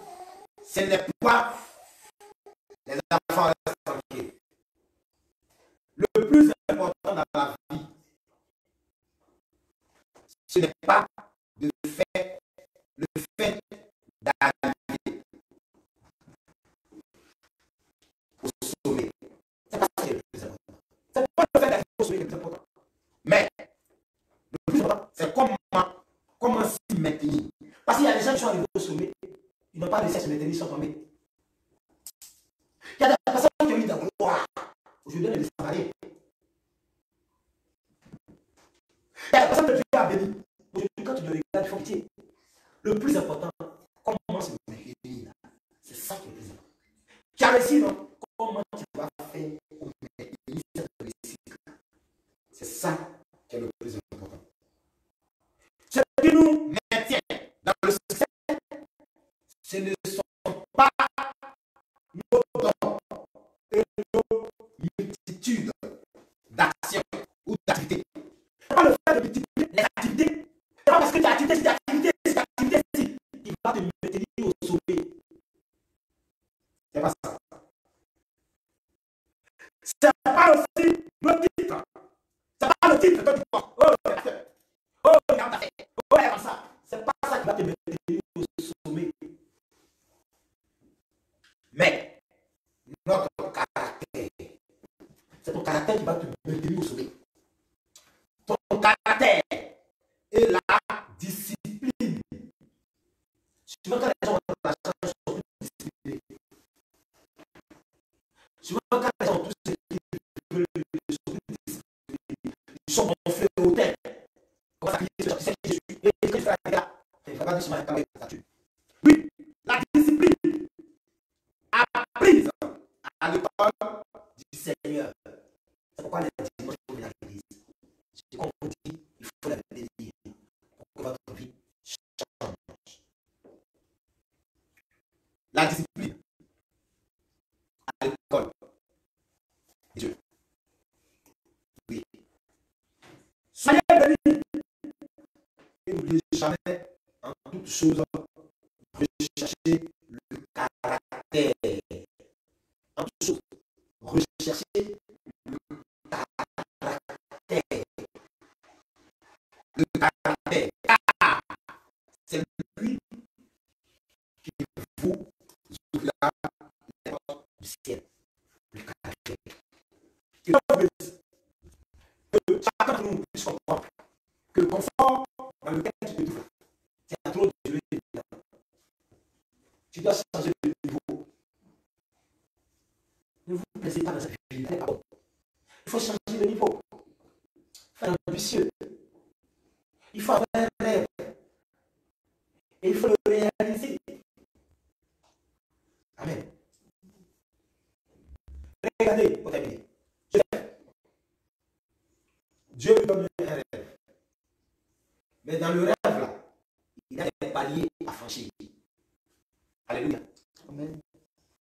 ce n'est pas les enfants tranquilles. Le plus important dans la vie, ce n'est pas le fait d'arriver au sommet. C'est pas ça qui est le plus important. C'est pas le fait d'arriver au sommet qui est le plus important. Mais le plus important, c'est comment s'y maintenir. Parce qu'il y a des gens qui sont arrivés au sommet, ils n'ont pas réussi à se maintenir, ils sont tombés. Il y a des personnes qui ont eu de la gloire. Aujourd'hui, ne les salariés. Il y a des personnes que Dieu a bénies. Aujourd'hui, quand tu le regardes, il faut quitter. Le plus important, comment se maintenir. C'est ça qui est le plus important. Tu as réussi, non? Comment tu vas faire pour maintenir cette réussite? C'est ça qui est le plus important. Ce qui nous maintient dans le succès, ce ne sont pas nos dons et nos multitudes d'actions ou d'activités. Ce n'est pas le fait de multiplier les activités. Ce n'est pas parce que tu as activité, qui va te maintenir au sommet. Ce n'est pas ça. Ce n'est pas aussi le titre. Ce n'est pas le titre que tu portes. Oh, oh, regarde ta fait. Oh, regarde ça. Ce n'est pas ça qui va te maintenir au sommet. Tu vois, quand les gens ont la chance, ils sont plus disciplinés. Tu vois, quand les gens ont tout ce qu'ils veulent, ils sont plus disciplinés. Ils sont gonflés au tête. On va s'appuyer sur qui c'est qui je suis. Et quand tu fais la gars, il ne faut pas dire sur ma statue. Oui, la discipline apprise à l'école du Seigneur. C'est pourquoi les dimanches, il faut venir à l'église. C'est comme on dit, il faut la bénir pour que votre vie change. La discipline à l'école. Dieu. Oui. Soyez bénis. Et n'oubliez jamais, en toute chose, recherchez le caractère. En toute chose, recherchez le caractère. Le caractère. Car c'est lui qui vous ouvrira les portes du ciel. Le caractère. Et donc, que chacun de nous puisse comprendre que le confort dans lequel tu te trouves, c'est trop de dedans. Tu dois changer de niveau. Ne vous plaisez pas dans cette vie. Il faut changer de niveau. Faire ambitieux. Il faut avoir un rêve. Et il faut le réaliser. Amen. Regardez, pour terminer. Dieu lui donne un rêve. Mais dans le rêve, là, il y a des paliers à franchir. Alléluia. Amen.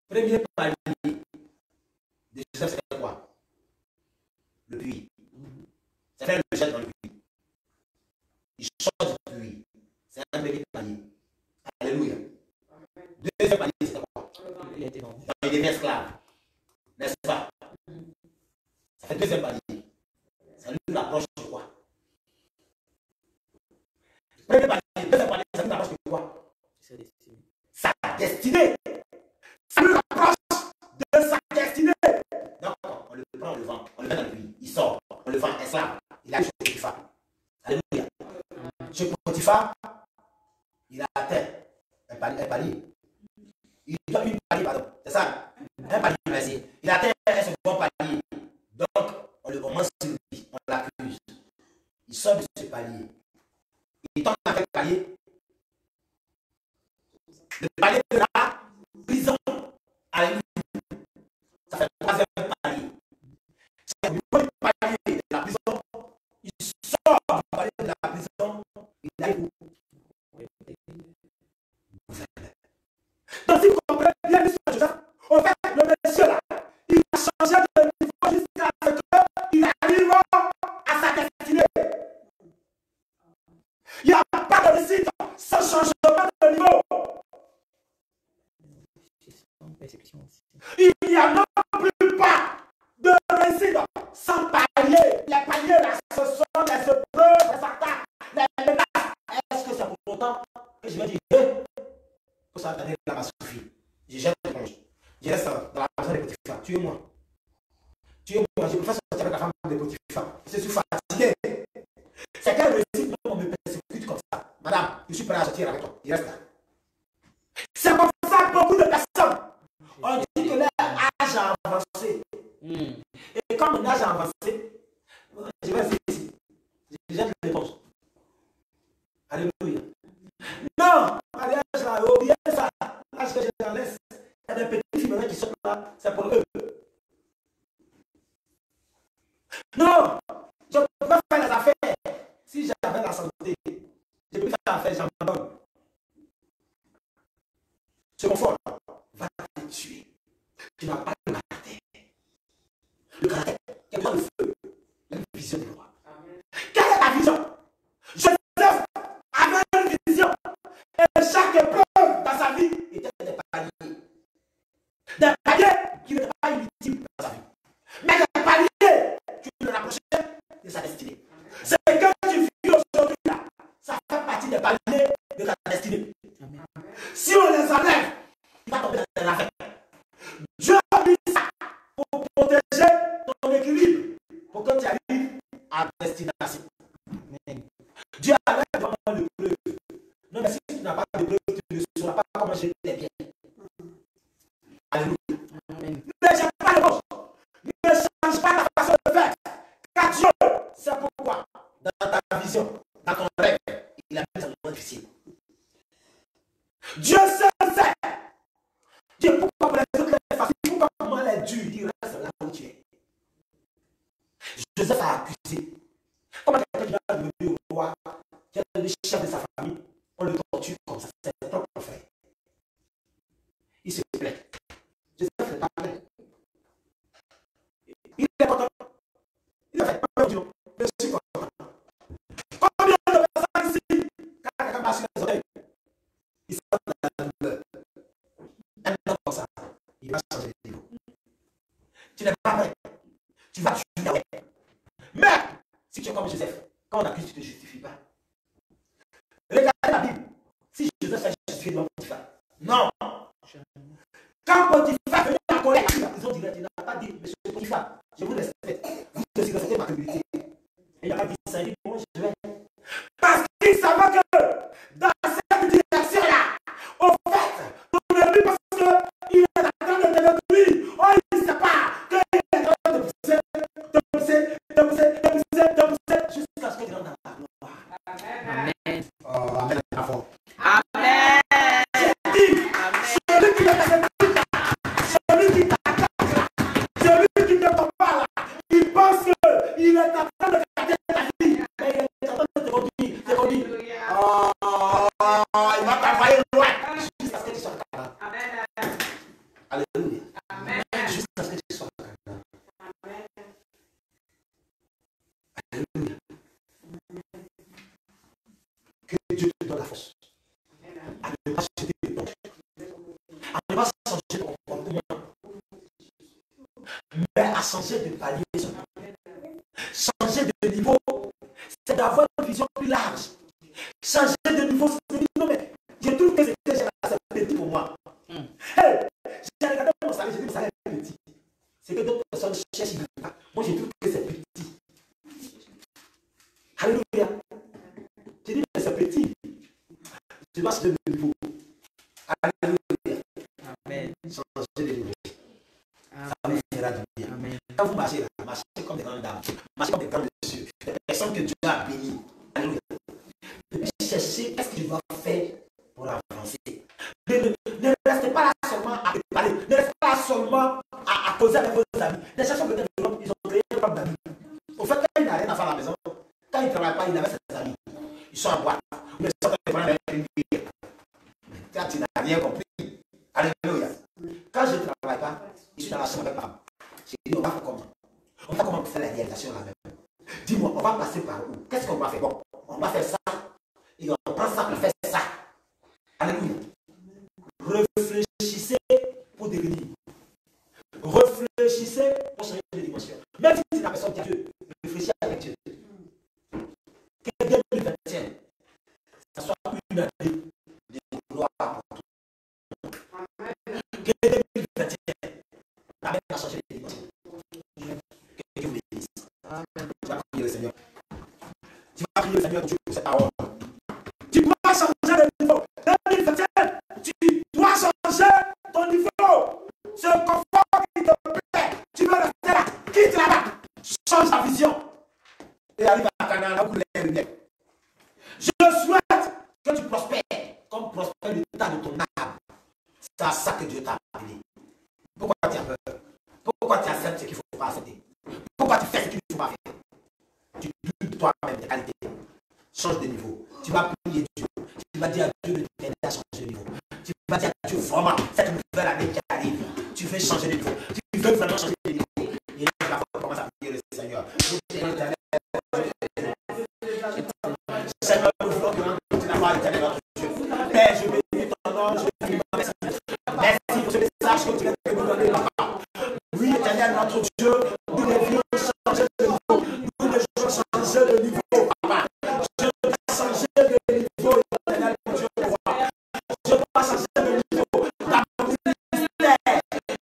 Premier palier de Joseph, c'est quoi? Le puits. C'est faire le jet dans le puits. Il sort du puits. C'est un premier palier. Alléluia. Deuxième palier, c'est quoi? Il devient esclave. N'est-ce pas? Ça fait deuxième palier. Ça nous approche de quoi? Premier palier, deuxième palier, ça nous approche de quoi? Sa destinée. Ça nous approche de sa destinée. Donc, on le prend, on le vend, on le met dans le puits. Il sort, on le vend esclave. Il a chez Potiphar. Alléluia. Chez Potiphar, il a atteint un palier. Il doit une palier, pardon. C'est ça? Un palier, merci. Il a atteint un second palier. Donc, on le commence sur lui, on l'accuse. Il sort de ce palier. Il tombe dans quel palier? Le palier de la prison. Alléluia. Ça fait le troisième palier. C'est au niveau du palier de la prison. Il sort du palier de la prison. Il arrive où? Donc, si vous comprenez bien l'histoire de Joseph, au fait, le monsieur là, il a changé de niveau jusqu'à ce qu'il arrive à sa destinée. Il n'y a pas de réussite sans changement de niveau. Il n'y a non plus pas de réussite sans palier. Les paliers là, ce sont les épreuves, les attaques, les menaces. Est-ce que c'est pour autant que je vais dire, pour ça, attendez, là-bas suffit. Je jette l'éponge. Je reste dans la maison de Potiphar. Tuez-moi. Tuez-moi. Je me fais sortir avec la femme de Potiphar. Je suis fatigué. C'est quelle réussite on me persécute comme ça? Madame, je suis prêt à sortir avec toi. Il reste là. C'est comme ça que beaucoup de personnes. On dit que leur âge a avancé. Et comme mon âge a avancé, je vais rester ici. Je jette l'éponge. Alléluia. Non, mariage là, oubliez ça. L'âge que je laisse, il y a des petits films qui sont là, c'est pour eux. Non, je peux faire les affaires. Si j'avais la santé, je peux faire l'affaire, j'abandonne. Ce confort va te tuer. Tu n'as pas de caractère. Le caractère, quel est le feu? La vision de loi. Quelle est la vision? Joseph avait une vision. Et chaque épreuve dans sa vie était des paliers. Des paliers qui n'étaient pas inutiles dans sa vie. Mais des paliers qui le rapprochaient de sa destinée. C'est que tu vis aujourd'hui là. Ça fait partie des paliers de ta destinée. Amen. Si on les enlève, il va tomber dans la fête. Dieu a mis ça pour protéger ton équilibre. Pour que tu arrives à destination. Amen. Dieu a vraiment l'épreuve. Non, mais si tu n'as pas d'épreuve, tu ne seras pas Dieu seul sait. Dieu, pourquoi pour les autres est facile, pourquoi pour moi elle est dure, il reste là où tu es. Joseph a accusé. Comment quelqu'un qui va devenir roi, qui est le chef de sa famille, on le torture comme ça, c'est son propre frère. Il se plaît. Joseph n'est pas prêt. Il est content. Il a fait pas du tout. Je suis content. Combien de personnes ici, quand quelqu'un passe sur les oreilles, il sent la douleur. Un homme comme ça, il va changer de niveau. Tu n'es pas prêt. Tu vas juger avec. Mais, si tu es comme Joseph, quand on accuse, tu ne te justifies pas. Regardez la Bible. Si Joseph s'est justifié devant Potiphar. Non. Quand Potiphar venait en colère, ils ont dit, il n'a pas dit, monsieur Potiphar, je vous respecte. Vous aussi respectez ma crédibilité. Et il n'a pas dit ça, il dit, bon, je vais. Parce qu'il savait que dans cette direction-là, au fait, on a vu parce qu'il est en train de détruire. Oh, il ne sait pas qu'il est en train de pousser, jusqu'à ce qu'il rentre dans la gloire. Amen. Oh, amen. Amen. J'ai dit, celui qui ne celui qui t'attaque, celui qui ne te parle, il pense qu'il est en train de garder ta vie, mais il est en train de te conduire. Oh, il va t'envoyer loin jusqu'à ce que tu sois capable. Amen. Alléluia. Amen. Jusqu'à ce que tu sois capable. Amen. Alléluia. Que Dieu te donne la force à ne pas jeter les ponts, à ne pas changer de comportement, mais à changer de palier, changer de niveau, c'est d'avoir une vision plus large. Changer de niveau, c'est de dire non, mais je trouve que ce que j'ai là, c'est petit pour moi. Hey, j'ai regardé mon salaire, j'ai dit mon salaire est petit. C'est que d'autres personnes cherchent, moi je trouve que c'est petit. Alléluia. J'ai dit, mais c'est petit. Tu dois changer de niveau. Alléluia. Amen. Changer de niveau. Ça vous fera du bien. Amen. Quand vous marchez là, marchez comme des grandes dames. Marchez comme des grands messieurs. Des personnes que Dieu a bénies. Alléluia. Et puis cherchez qu'est-ce que je dois faire pour avancer. Ne restez pas là seulement à parler. Ne restez pas là seulement à causer avec vos amis. Les chercheurs peut-être de l'homme, ils ont créé un problème d'amis. Au fait, quand il n'a rien à faire à la maison, quand il ne travaille pas, il avait ses amis. Ils sont en boîte. Ils sont en train de prendre une bière. Quand tu n'as rien compris. Alléluia. Quand je ne travaille pas, je suis dans la chambre avec ma femme. J'ai dit, on va faire comment? On va comment faire la réalisation là-même. Dis-moi, on va passer par où? Qu'est-ce qu'on va faire? Bon, on va faire ça. Et on prend ça pour faire ça. Alléluia. Réfléchissez pour devenir. Réfléchissez pour changer de dimension. Même si c'est la personne qui a Dieu, réfléchissez avec Dieu. Que 2021, ça soit une année de gloire pour tout. Que 2021, la même a changé de dimension. Que Dieu vous bénisse. Tu vas prier le Seigneur. Tu vas prier le Seigneur pour cette parole. Tu dois changer de niveau. 2021, tu dois changer ton niveau. Ce confort qui te plaît, tu veux rester là. Quitte là-bas. Change ta vision. Et arrive à Canaan, là où les lumières. Je souhaite que tu prospères comme prospère l'état de ton âme. C'est à ça que Dieu t'a appelé. Pourquoi tu as peur? Pourquoi tu acceptes ce qu'il ne faut pas accepter? Pourquoi tu fais ce qu'il ne faut pas faire? Tu doutes de toi-même, tes qualités. Change de niveau. Tu vas prier Dieu. Tu vas dire à Dieu de t'aider à changer de niveau. Tu vas dire à Dieu vraiment, cette nouvelle année qui arrive, tu veux changer de niveau. Tu veux vraiment changer de niveau. Et là, tu vas commencer à prier le Seigneur. Seigneur, nous voulons que tu n'as pas éternel notre Dieu. Père, je bénis ton nom, je bénis ton merci. Merci pour ce message que tu viens de nous donner, papa. Oui, éternel notre Dieu, nous devions changer de niveau. Nous devons changer de niveau, papa. Je dois changer de niveau, éternel mon Dieu, pour moi. Je dois changer de niveau. Dans mon ministère,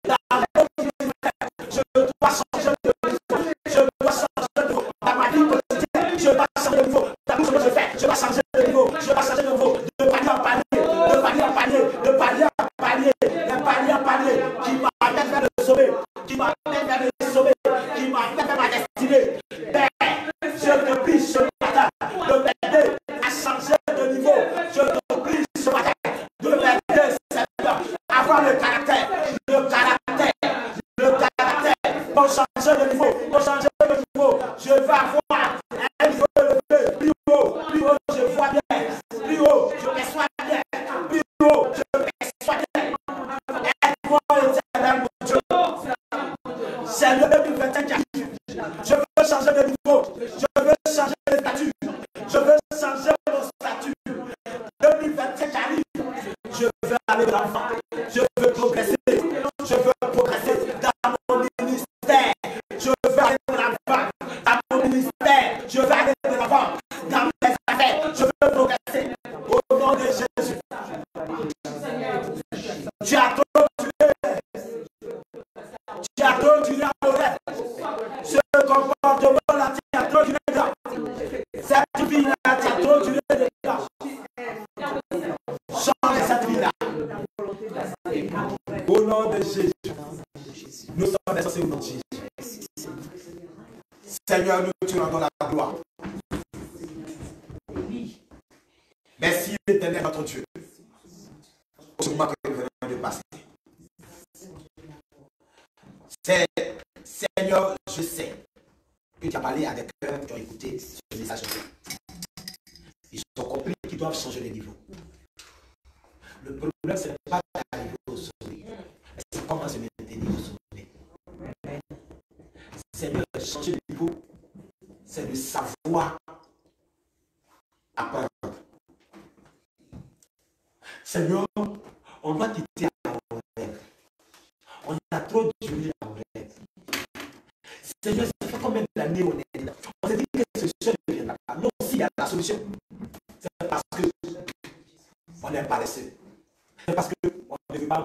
dans mon ministère, je dois changer de niveau. Je dois changer de niveau. Dans ma vie quotidienne, je dois changer de niveau. Dans tout ce que je fais, je dois changer de niveau. Je dois changer de niveau. De palier en palier, de palier en palier, de palier en palier, de palier en palier, qui m'amène vers le sommet, qui m'amène vers le sommet, qui m'amène vers ma destinée. Père, je te prie ce matin de m'aider à changer de niveau. Je te prie ce matin de m'aider 2027 arrive. Je veux aller de l'avant. Je veux progresser. Je veux progresser dans mon ministère. Je veux aller de l'avant dans mon ministère. Je veux aller de l'avant dans mes affaires. Je veux progresser. Au nom de Jésus. Tu as trop tué. Tu as trop tué à l'oreille. Ce comportement-là, tu as trop tué dedans. Cette vie-là, tu as trop tué dedans. Change cette vie-là. Au nom de Jésus. Nous sommes descendus au nom de Jésus. Seigneur, nous te rendons la gloire. Merci, éternel, notre Dieu. Au moment que nous venons de passer. Seigneur, je sais que tu as parlé à des cœurs qui ont écouté ce message. Ils ont compris qu'ils doivent changer de niveau. Le problème, ce n'est pas d'arriver au sommet, mais c'est comment se maintenir au sommet. Seigneur, changer de niveau, c'est de savoir apprendre. Seigneur, on doit quitter la rêve. On a trop duré la rêve. Seigneur, ça fait combien d'années on est là? On s'est dit que ce solution ne viendra pas. Non, s'il y a la solution, c'est parce que on est paresseux. C'est parce qu'on ne veut pas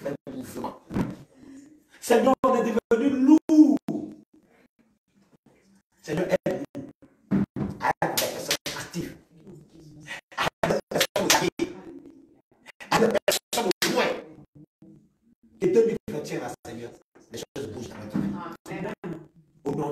faire un mouvement. Seigneur, on est devenu lourd. Seigneur,